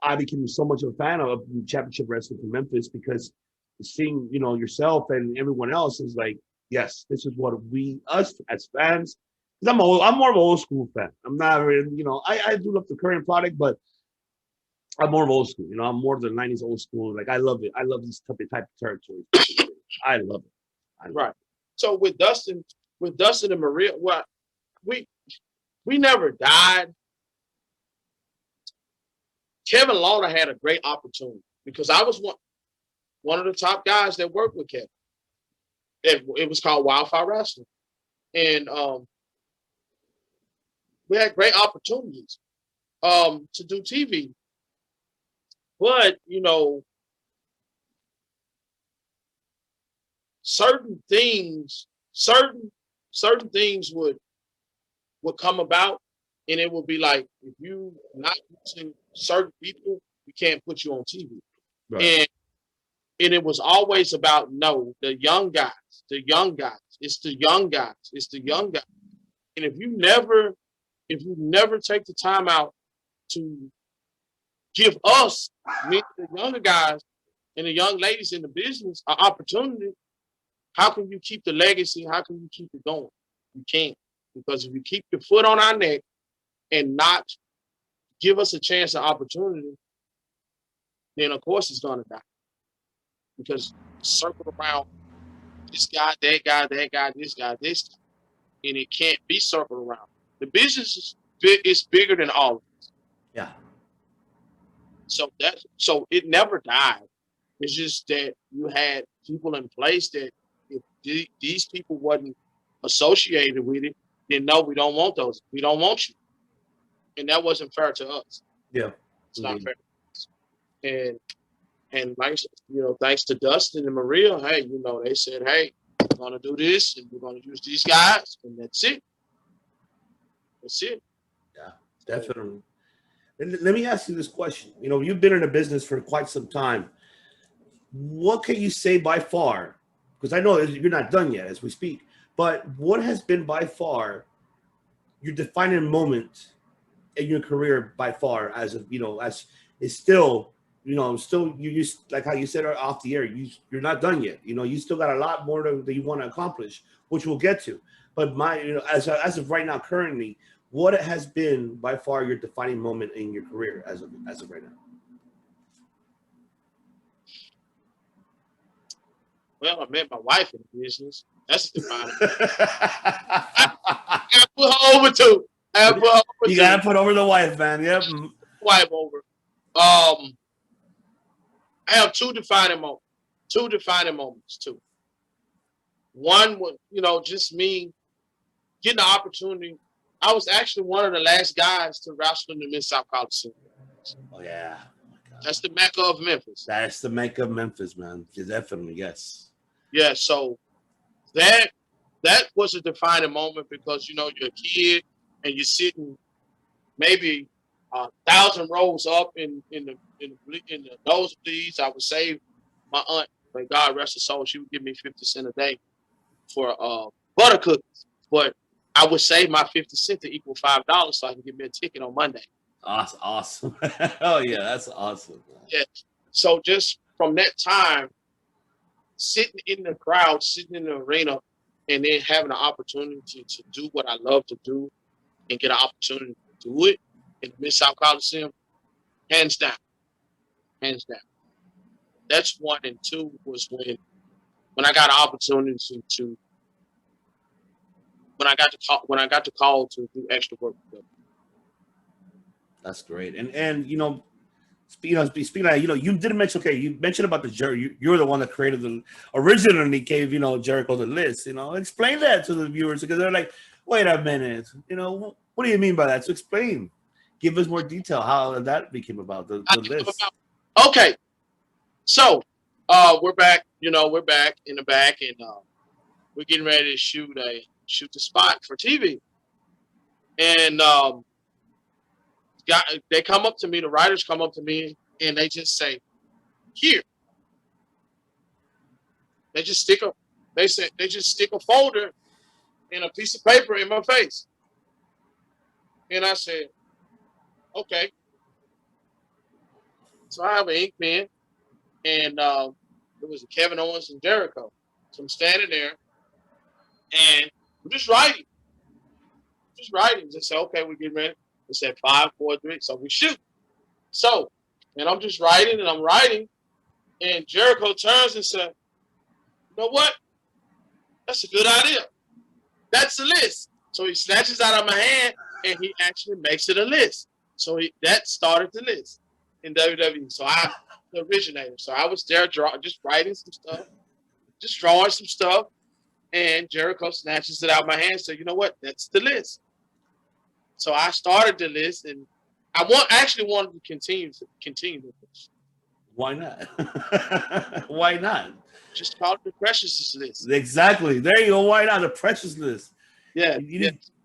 I became so much of a fan of championship wrestling from Memphis, because seeing yourself and everyone else is like, yes, this is what us as fans. I'm more of an old school fan. I'm not really, I do love the current product, but I'm more of old school. I'm more of the '90s old school. Like I love it. I love these type of territories. I love it. Right. So with Dustin and Maria, we never died. Kevin Lawler had a great opportunity because I was one of the top guys that worked with Kevin. It was called Wildfire Wrestling, and we had great opportunities to do TV. But certain things would come about, and it would be like, if you not using certain people, we can't put you on TV. Right. And it was always about the young guys. It's the young guys. And if you never take the time out to give us, the younger guys and the young ladies in the business, an opportunity, how can you keep the legacy? How can you keep it going? You can't. Because if you keep your foot on our neck and not give us a chance, an opportunity, then of course it's going to die. Because circle around this guy, that guy, this guy, and it can't be circled around. The business is bigger than all of us. Yeah. So it never died. It's just that you had people in place that if these people wasn't associated with it, then no, we don't want those. We don't want you. And that wasn't fair to us. Yeah. It's not fair. And like, thanks to Dustin and Maria, hey, they said, hey, we're gonna do this and we're gonna use these guys, and that's it. That's it. Yeah, definitely. And let me ask you this question. You've been in the business for quite some time. What can you say by far? Because I know you're not done yet as we speak, but what has been by far your defining moment in your career by far as is still, still you like how you said off the air, you're not done yet. You still got a lot more that you want to accomplish, which we'll get to. But as of right now, currently, what has been by far your defining moment in your career as of right now? Well, I met my wife in the business. That's the defining. I gotta put her over too. You gotta put over the wife, man. Yep. Wife over. I have two defining moments. Too. One was, just me getting the opportunity. I was actually one of the last guys to wrestle in the Mid-South Coliseum. Oh yeah. That's the Mecca of Memphis. That's the Mecca of Memphis, man. Definitely, yes. Yeah, so that was a defining moment because you're a kid and you're sitting maybe 1,000 rows up in the nosebleeds. I would save my aunt, may God rest her soul, she would give me 50 cents a day for butter cookies, but I would save my 50 cents to equal $5 so I can get me a ticket on Monday. Awesome. Oh yeah, that's awesome. Yeah. So just from that time, sitting in the crowd, sitting in the arena, and then having an opportunity to do what I love to do and get an opportunity to do it in the Mid-South Coliseum, hands down. That's one. And two was when I got an opportunity to when I got the call to do extra work. That's great. And speaking of that, you didn't mention. Okay, you mentioned about the Jerry. You're the one that created originally gave Jericho the list. Explain that to the viewers because they're like, wait a minute. What do you mean by that? So explain. Give us more detail how that became about the list. Okay, so we're back. We're back in the back, and we're getting ready to shoot the spot for TV, and they come up to me. The writers come up to me, and they just say, "Here." They just stick a folder and a piece of paper in my face, and I said, "Okay." So I have an ink pen, and it was Kevin Owens and Jericho. So I'm standing there, and we're just writing. Just say, "Okay, we're getting ready." They said 5, 4, 3, so we shoot. So, and I'm just writing, and I'm writing, and Jericho turns and said, "You know what? That's a good idea. That's the list." So he snatches out of my hand, and he actually makes it a list. So that started the list in WWE. So I'm the originator. So I was there just writing some stuff, just drawing some stuff, and Jericho snatches it out of my hand. So you know what? That's the list. So I started the list, and I actually wanted to continue the list. Why not? Why not? Just call it the Precious list. Exactly. There you go. Why not the Precious list? Yeah.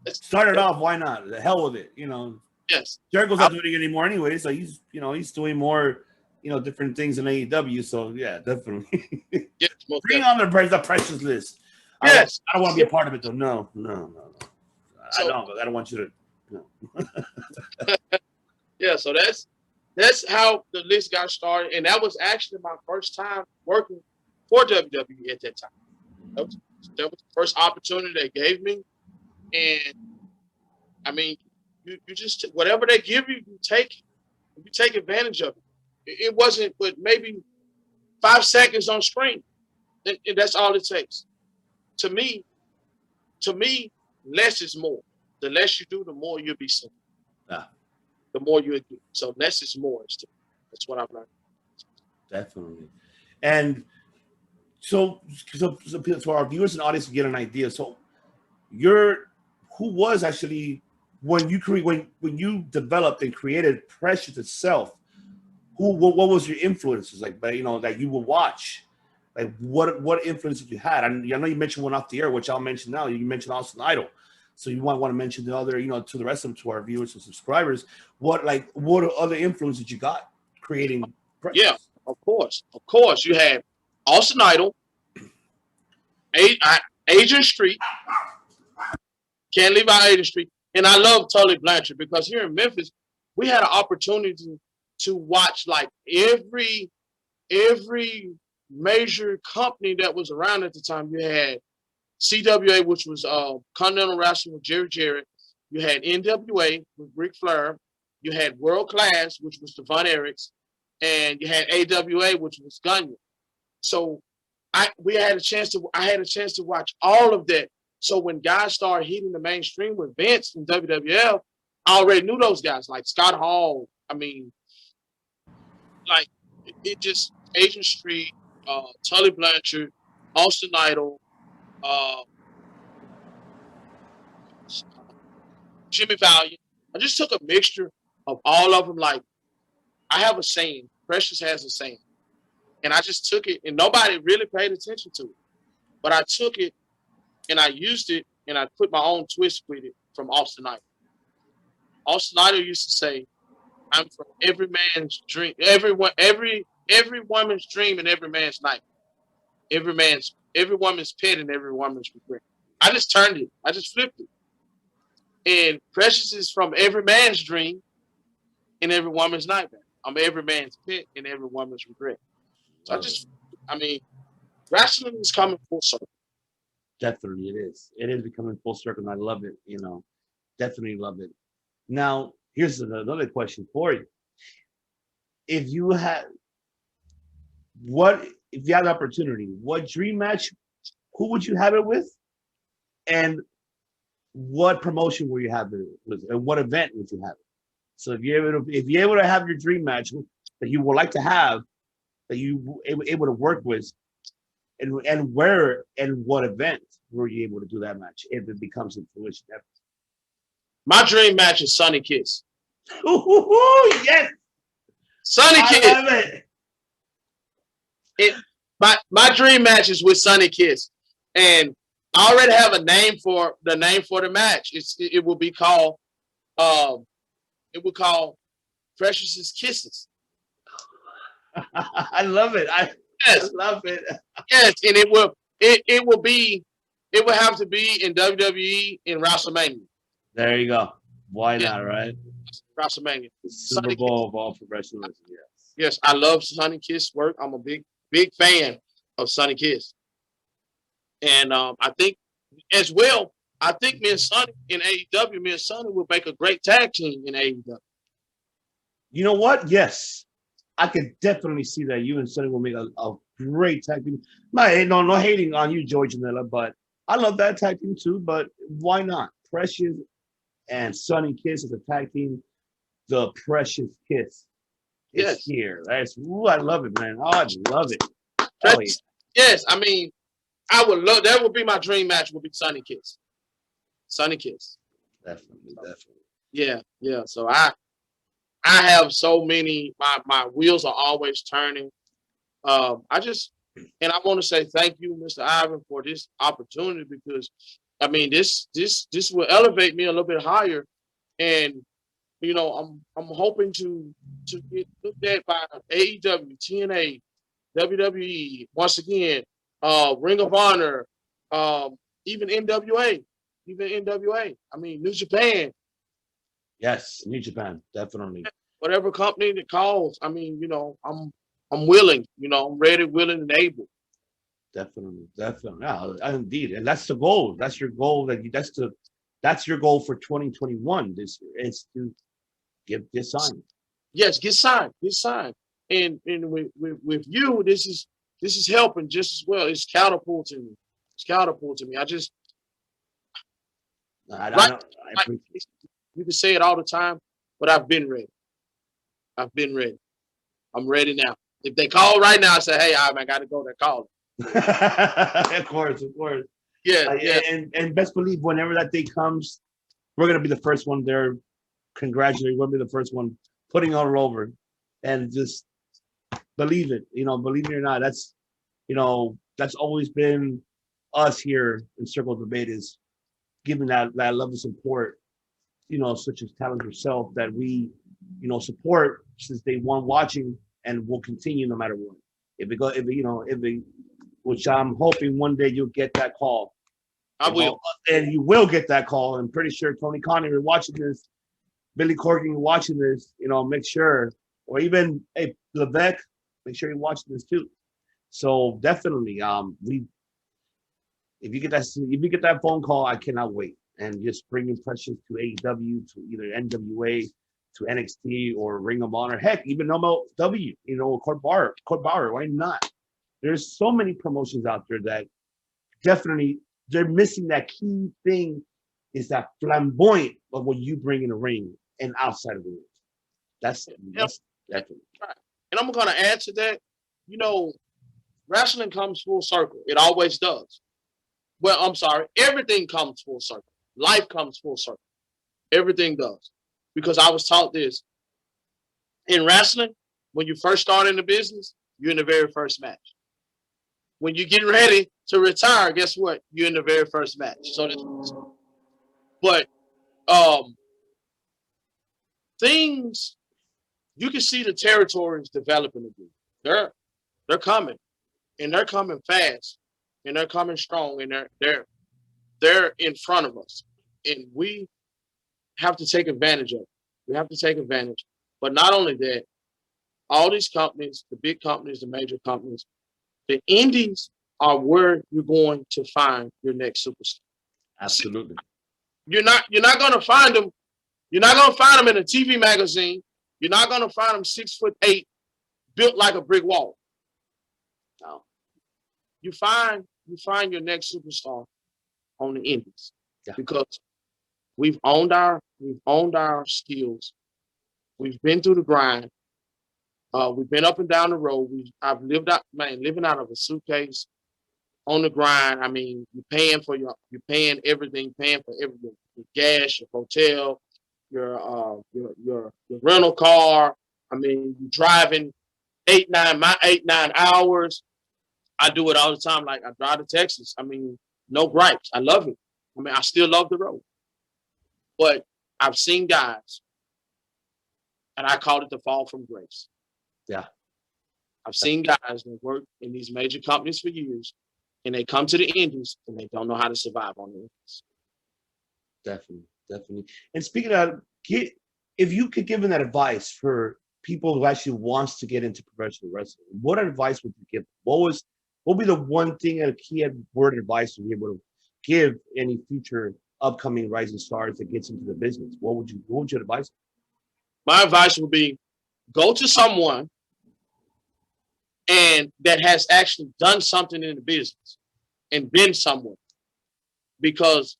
Started off. Why not? The hell with it. Yes. Jericho's not doing it anymore anyway, so he's doing more different things in AEW. So yeah, definitely. Yes, bring on the Precious list. Yes. I don't want to be a part of it though. No. So, I don't want you to. No. Yeah. So that's how the list got started, and that was actually my first time working for WWE at that time. That was the first opportunity they gave me, and I mean, you just whatever they give you, you take advantage of it. It wasn't but maybe 5 seconds on screen, and that's all it takes. To me, less is more. The less you do, the more you'll be seen. Yeah. The more you do. So less is more. That's what I've learned. Definitely. And so our viewers and audience can get an idea. So you're who was actually when you create when you developed and created Precious itself, what was your influences like, that you would watch, like what influences you had? And I know you mentioned one off the air, which I'll mention now. You mentioned Austin Idol, so you might want to mention the other, to the rest of them, to our viewers and subscribers, what other influences you got creating Yeah, Precious? of course. You had Austin Idol, Agent Street. Can't leave out Agent Street. And I love Tully Blanchard because here in Memphis, we had an opportunity to watch like every major company that was around at the time. You had CWA, which was Continental Wrestling with Jerry Jarrett. You had NWA with Ric Flair. You had World Class, which was Devon Eriks, and you had AWA, which was Gunyan. So I had a chance to watch all of that. So when guys started hitting the mainstream with Vince and WWF, I already knew those guys like Scott Hall. I mean, like it just Agent Street, Tully Blanchard, Austin Idol, uh, Jimmy Valiant. I just took a mixture of all of them. Like I have a saying, Precious has a saying, and I just took it, and nobody really paid attention to it. But I took it and I used it, and I put my own twist with it from Austin Idol. Austin Idol used to say, "I'm from every man's dream, every woman's dream, and every man's night, every woman's pet, and every woman's regret." I just turned it. I just flipped it. And Precious is from every man's dream and every woman's nightmare. I'm every man's pet and every woman's regret. So I mean, wrestling is coming full circle. Definitely, it is. It is becoming full circle, and I love it. Definitely love it. Now, here's another question for you. If you had the opportunity, what dream match, who would you have it with, and what promotion will you have it with, and what event would you have it? So if you're able to have your dream match that you would like to have, that you able to work with, and where and what event were you able to do that match if it becomes in fruition? My dream match is Sonny Kiss. Ooh, yes, Sonny Kiss. I love it. My dream match is with Sonny Kiss, and I already have a name for the match. It will be called Precious's Kisses. I love it. I love it. Yes, and it will have to be in WWE in WrestleMania. There you go. Why not, right? WrestleMania. The Super Bowl of all professionalism. Yes. Yes, I love Sonny Kiss work. I'm a big fan of Sonny Kiss. And I think as well, me and Sonny in AEW, me and Sonny will make a great tag team in AEW. You know what? Yes. I could definitely see that you and Sonny will make a great tag team. No hating on you, George Janela, but I love that tag team too. But why not? Precious and Sonny Kiss as a tag team. The Precious Kiss is here. I love it, man. Oh, I love it. Oh, yeah. Yes, I mean, I would love that. Would be my dream match. Would be Sonny Kiss. Sonny Kiss. Definitely. Yeah. So I have so many. My wheels are always turning. I want to say thank you, Mr. Ivan, for this opportunity, because I mean this will elevate me a little bit higher, and I'm hoping to get looked at by AEW, TNA, WWE, once again, Ring of Honor, even NWA. I mean, New Japan. Yes, New Japan, definitely. Whatever company that calls, I mean, I'm willing. I'm ready, willing, and able. Definitely. Yeah, indeed, and that's the goal. That's your goal. That's your goal for 2021. This year is to get signed. Yes, get signed. And with you, this is helping just as well. It's catapulting me. You can say it all the time, but I've been ready. I'm ready now. If they call right now, I say, hey, I got to go. They're calling. Of course, of course. Yeah, yeah. And best believe whenever that day comes, we're gonna be the first one there. Congratulating, we're gonna be the first one putting it all over, and just believe it. Believe it or not, that's always been us here in Circle Debate is giving that level of support. Such as talent yourself that we, support since day one, watching, and will continue no matter what. Which I'm hoping one day you'll get that call. I will. And you will get that call. I'm pretty sure Tony Conner, you're watching this, Billy Corgan, you're watching this, make sure, or even, hey, Levesque, make sure you're watching this too. So definitely, if you get that phone call, I cannot wait. And just bring impressions to AEW, to either NWA, to NXT, or Ring of Honor. Heck, even MLW, Court Bauer, why not? There's so many promotions out there that definitely they're missing that key thing is that flamboyant of what you bring in the ring and outside of the ring. That's definitely. Right. And I'm going to add to that, wrestling comes full circle. It always does. Well, I'm sorry. Everything comes full circle. Life comes full circle. Everything does. Because I was taught this. In wrestling, when you first start in the business, you're in the very first match. When you get ready to retire, guess what? You're in the very first match. But things, you can see the territories developing again. They're coming, and they're coming fast, and they're coming strong, and they're in front of us, and we have to take advantage of it. We have to take advantage. But not only that, all these companies, the big companies, the major companies, the indies are where you're going to find your next superstar. Absolutely. You're not going to find them. You're not going to find them in a TV magazine. You're not going to find them 6'8", built like a brick wall. No. You find your next superstar on the indies. Yeah. Because we've owned our skills. We've been through the grind. We've been up and down the road. I've living out of a suitcase on the grind. I mean, you're paying everything, your gas, your hotel, your rental car. I mean, you're driving 8-9 hours. I do it all the time. Like I drive to Texas. I mean, no gripes. I love it. I mean, I still love the road. But I've seen guys, and I call it the fall from grace. Yeah. I've seen guys that work in these major companies for years, and they come to the indies, and they don't know how to survive on the indies. Definitely. And speaking of, if you could give them that advice for people who actually wants to get into professional wrestling, what advice would you give? What would be the one thing, a key word of advice to be able to give any future upcoming rising stars that gets into the business? What would you advise? My advice would be go to someone and that has actually done something in the business and been somewhere. Because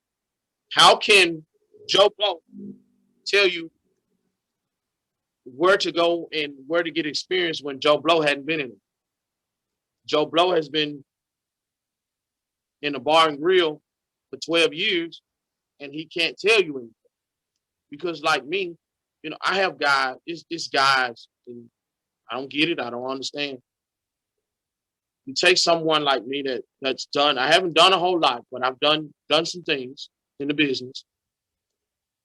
how can Joe Blow tell you where to go and where to get experience when Joe Blow hadn't been in it? Joe Blow has been in a bar and grill for 12 years, and he can't tell you anything. Because like me, I have guys, it's guys, and I don't get it, I don't understand. You take someone like me that's done, I haven't done a whole lot, but I've done some things in the business.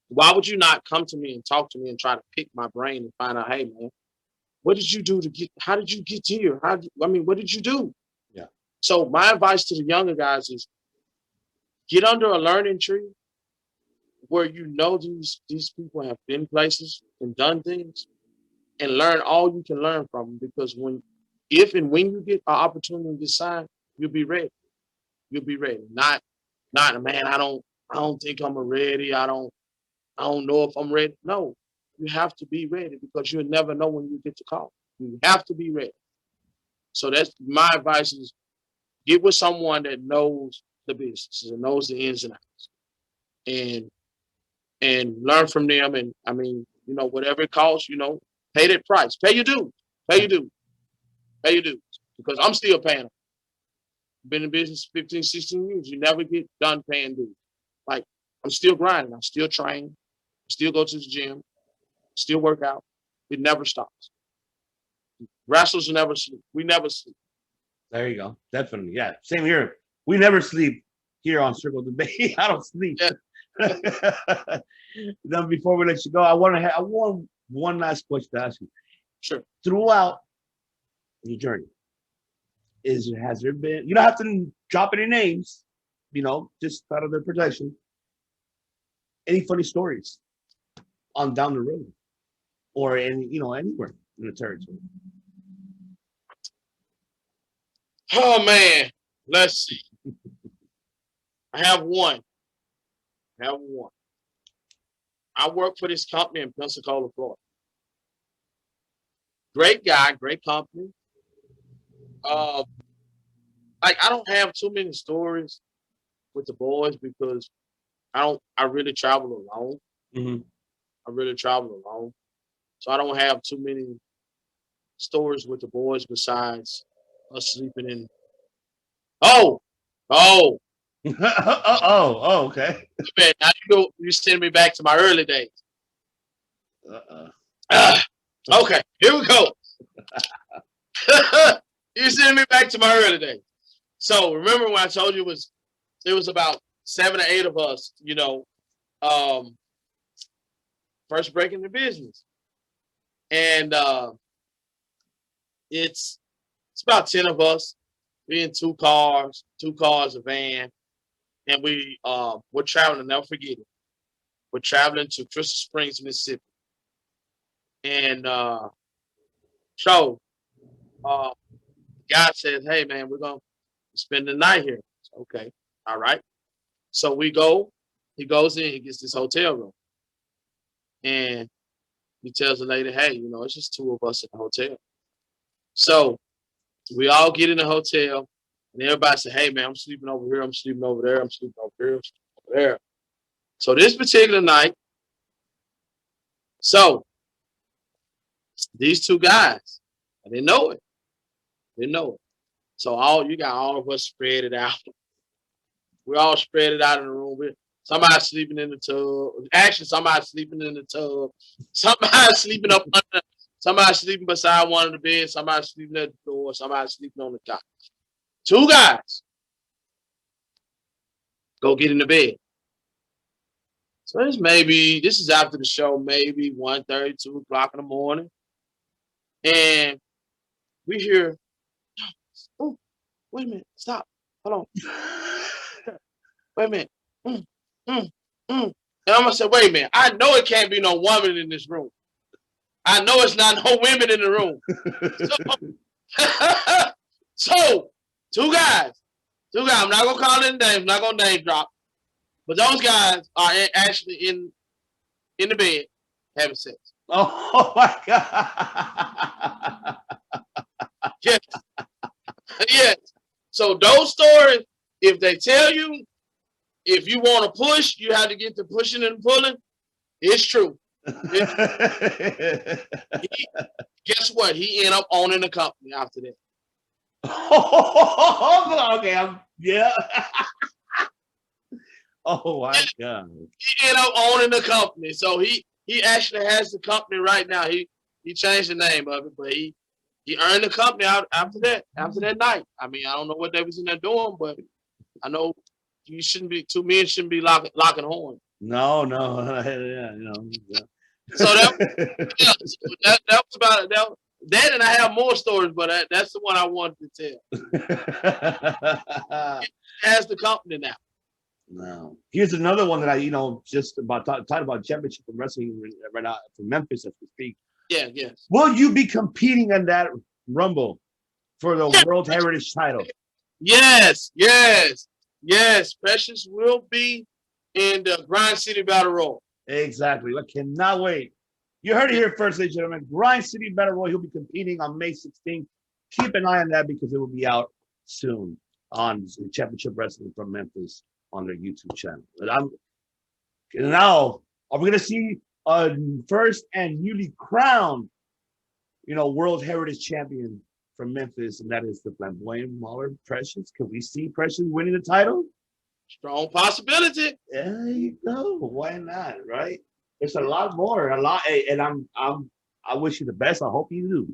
Why would you not come to me and talk to me and try to pick my brain and find out, hey man, what did you do how did you get here? What did you do? Yeah. So my advice to the younger guys is get under a learning tree where these people have been places and done things, and learn all you can learn from them. Because if and when you get an opportunity to decide, you'll be ready. You'll be ready. Not man, I don't think I'm ready. I don't know if I'm ready. No, you have to be ready because you'll never know when you get the call. You have to be ready. So that's my advice is get with someone that knows the business and knows the ins and outs. And learn from them. And I mean, whatever it costs, pay that price. Pay your dues. Pay your dues. Pay your dues. Because I'm still paying them. Been in business 15, 16 years. You never get done paying dues. Like, I'm still grinding. I'm still training. Still go to the gym. Still work out. It never stops. Wrestlers never sleep. We never sleep. There you go. Definitely. Yeah. Same here. We never sleep here on Circle Debate. I don't sleep. Yeah. Then before we let you go, I want one last question to ask you. Sure. Throughout your journey, has there been, you don't have to drop any names, just out of their protection, any funny stories on down the road or anywhere in the territory? Oh man, let's see. I have one. I work for this company in Pensacola, Florida. Great guy, great company. I don't have too many stories with the boys because I really travel alone. Mm-hmm. I really travel alone. So I don't have too many stories with the boys besides us sleeping in. Oh, Okay. man, now you send me back to my early days. Okay, here we go. You send me back to my early days. So remember when I told you it was about 7 or 8 of us, first breaking the business. And it's about 10 of us. We in 2 cars, a van, and we're traveling. Never forget it. We're traveling to Crystal Springs, Mississippi, and so the guy says, "Hey man, we're gonna spend the night here." Okay, all right. So we go. He goes in. He gets this hotel room, and he tells the lady, "Hey, it's just 2 of us in the hotel." So we all get in the hotel, and everybody say, "Hey man, I'm sleeping over here. I'm sleeping over there. I'm sleeping over here. I'm sleeping over there." So this particular night, so these 2 guys, I didn't know it. So you got all of us spread it out. We all spread it out in the room. Somebody sleeping in the tub. Actually, somebody sleeping in the tub. Somebody sleeping up under. Somebody sleeping beside one of the beds. Somebody sleeping at the door. Somebody sleeping on the couch. 2 guys go get in the bed. So this is after the show, maybe 1:30, 2 o'clock in the morning. And we hear, "Oh, wait a minute, stop, hold on, wait a minute." And I'm gonna say, "Wait a minute, I know it can't be no woman in this room. I know it's not no women in the room." So 2 guys, I'm not gonna call them names, I'm not gonna name drop, but those guys are actually in the bed having sex. Oh my God. Yes. Yes. So those stories, if they tell you, if you want to push, you have to get to pushing and pulling. It's true. Guess what? He ended up owning the company after that. Okay, yeah. Oh my God. He ended up owning the company. So he actually has the company right now. He changed the name of it, but he earned the company out after that night. I mean, I don't know what they was in there doing, but I know 2 men shouldn't be locking horns. No. Yeah. So that was about it. That and I have more stories, but that's the one I wanted to tell. He has the company now. No. Here's another one that I, just about talking about championship and wrestling right now from Memphis as we speak. Yeah, yes. Will you be competing in that Rumble for the World Heritage title? Yes. Precious will be in the Grind City Battle Royal. Exactly. I cannot wait. You heard it here first, ladies and gentlemen. Grind City Battle Royal. He'll be competing on May 16th. Keep an eye on that because it will be out soon on Championship Wrestling from Memphis on their YouTube channel. Now, are we going to see a first and newly crowned World Heritage Champion from Memphis, and that is the Flamboyant Mauler Precious. Can we see Precious winning the title? Strong possibility. There you go. Why not? Right? There's a lot more. And I wish you the best. I hope you do.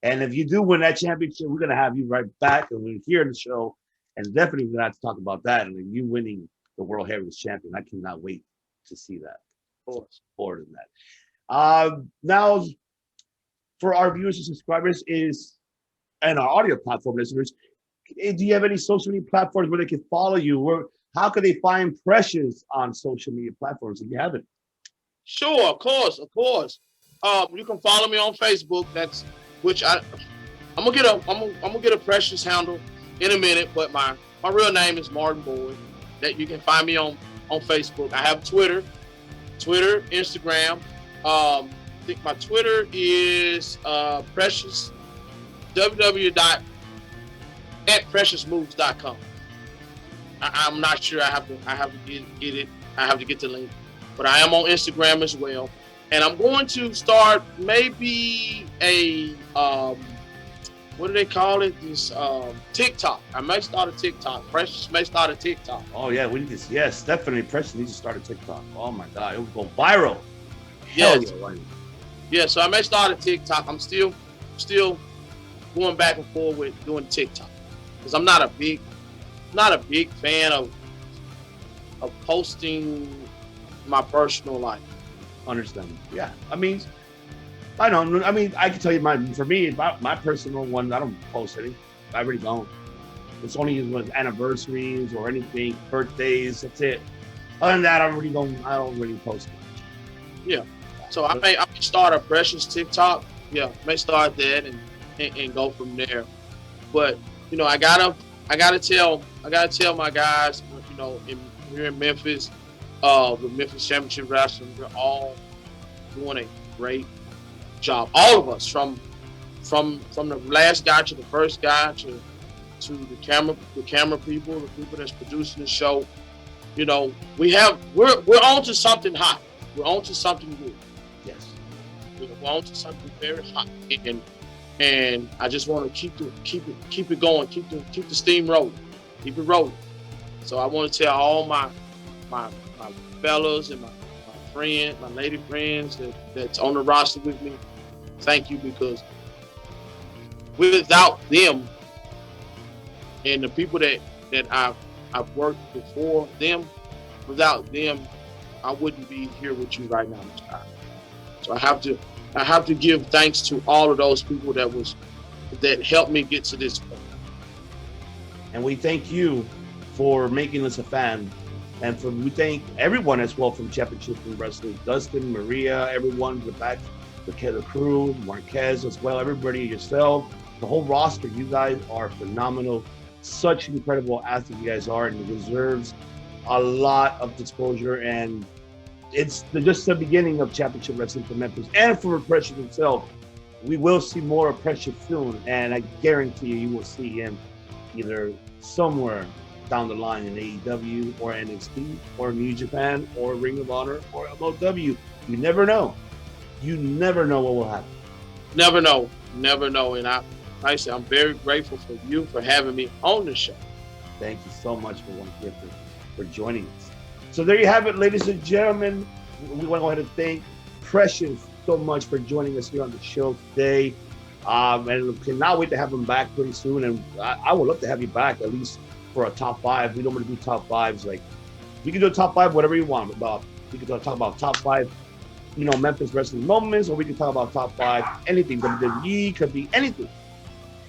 And if you do win that championship, we're gonna have you right back, and we're here in the show, and definitely we're gonna have to talk about that. And you winning the World Heritage Champion, I cannot wait to see that. Of course. More than that. Now, for our viewers and subscribers, and our audio platform listeners, do you have any social media platforms where they can follow you? How can they find Precious on social media platforms if you haven't? Sure, of course. You can follow me on Facebook. I'm gonna get a Precious handle in a minute, but my real name is Martin Boyd. That you can find me on Facebook. I have Twitter, Instagram. I think my Twitter is Precious www.preciousmoves.com. I'm not sure. I have to get it. I have to get the link, but I am on Instagram as well. And I'm going to start maybe a what do they call it? This TikTok. I may start a TikTok. Precious may start a TikTok. Oh yeah, we need to. Yes, definitely. Precious needs to start a TikTok. Oh my God, it will go viral. Yes. Yeah. So I may start a TikTok. I'm still going back and forth with doing TikTok because I'm not a big fan of posting my personal life. Understand? Yeah. I mean, I know. I mean, I can tell you my personal one. I don't post any. I really don't. It's only with anniversaries or anything, birthdays. That's it. Other than that, I don't really post much. Yeah. So I may start a Precious TikTok. Yeah, may start that and go from there. But I gotta tell my guys, here in Memphis, the Memphis Championship Wrestling, we're all doing a great job. All of us, from the last guy to the first guy to the camera people, the people that's producing the show. We're on to something hot. We're on to something good. Yes. We're on to something very hot. And I just want to keep it going, keep the steam rolling, keep it rolling. So I want to tell all my fellas and my friends, my lady friends that's on the roster with me, thank you, because without them and the people that I've worked before them, without them, I wouldn't be here with you right now, Mr. Tyler. So I have to give thanks to all of those people that helped me get to this point. And we thank you for making us a fan. And we thank everyone as well from Championship Wrestling, Dustin, Maria, everyone in the back, the crew, Marquez as well, everybody, yourself, the whole roster. You guys are phenomenal. Such incredible athletes you guys are, and it deserves a lot of exposure. And it's just the beginning of Championship Wrestling for Memphis and for Precious himself. We will see more of Precious soon, and I guarantee you will see him either somewhere down the line in AEW or NXT or New Japan or Ring of Honor or MLW. You never know. You never know what will happen. Never know. And I say I'm very grateful for you for having me on the show. Thank you so much for joining us. So there you have it, ladies and gentlemen. We want to go ahead and thank Precious so much for joining us here on the show today. And cannot wait to have him back pretty soon. And I would love to have you back at least for a top 5. We don't want to do top 5s. Like, we can do a top 5, whatever you want. We can talk about top 5, Memphis wrestling moments, or we can talk about top 5 anything. WWE could be anything.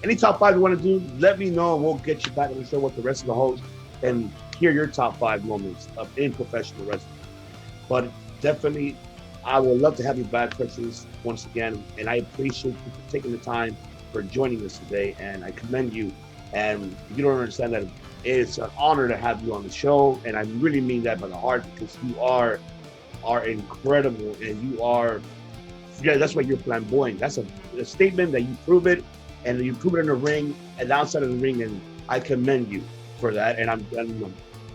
Any top 5 you want to do, let me know, and we'll get you back on the show with the rest of the hosts and hear your top 5 moments in professional wrestling. But definitely, I would love to have you back, Precious, once again. And I appreciate you for taking the time for joining us today. And I commend you. And you don't understand that it's an honor to have you on the show. And I really mean that by the heart, because you are incredible. And that's why you're flamboyant. That's a statement that you prove it. And you prove it in the ring and outside of the ring. And I commend you for that. And I'm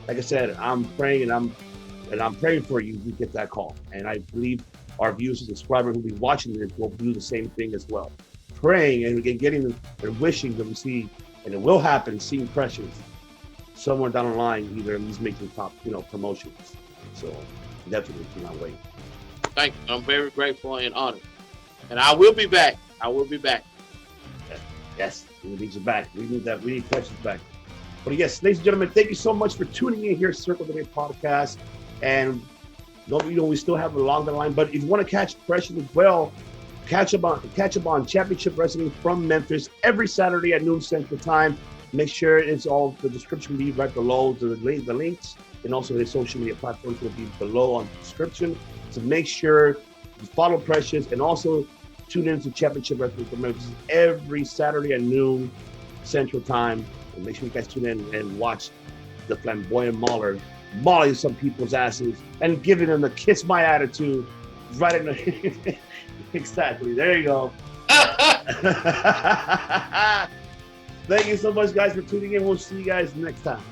like I said, I'm praying and I'm praying for you to get that call. And I believe our viewers and subscribers who will be watching this will do the same thing as well. praying and getting and wishing that we see, and it will happen, seeing Precious somewhere down the line, either he's making top, promotions. So definitely cannot wait. Thank you. I'm very grateful and honored. And I will be back. I will be back. Yes, we need you back. We need that. We need Precious back. But yes, ladies and gentlemen, thank you so much for tuning in here, Circle the Day Podcast. And we still have a long line. But if you want to catch Precious as well, catch up on Championship Wrestling from Memphis every Saturday at noon Central Time. Make sure it's all the description will be right below the links, and also the social media platforms will be below on the description. So make sure you follow Precious and also tune in to Championship Wrestling from Memphis every Saturday at noon Central Time. And make sure you guys tune in and watch the Flamboyant Mauler mauling some people's asses and giving them the kiss my attitude right in the exactly. There you go. Thank you so much, guys, for tuning in. We'll see you guys next time.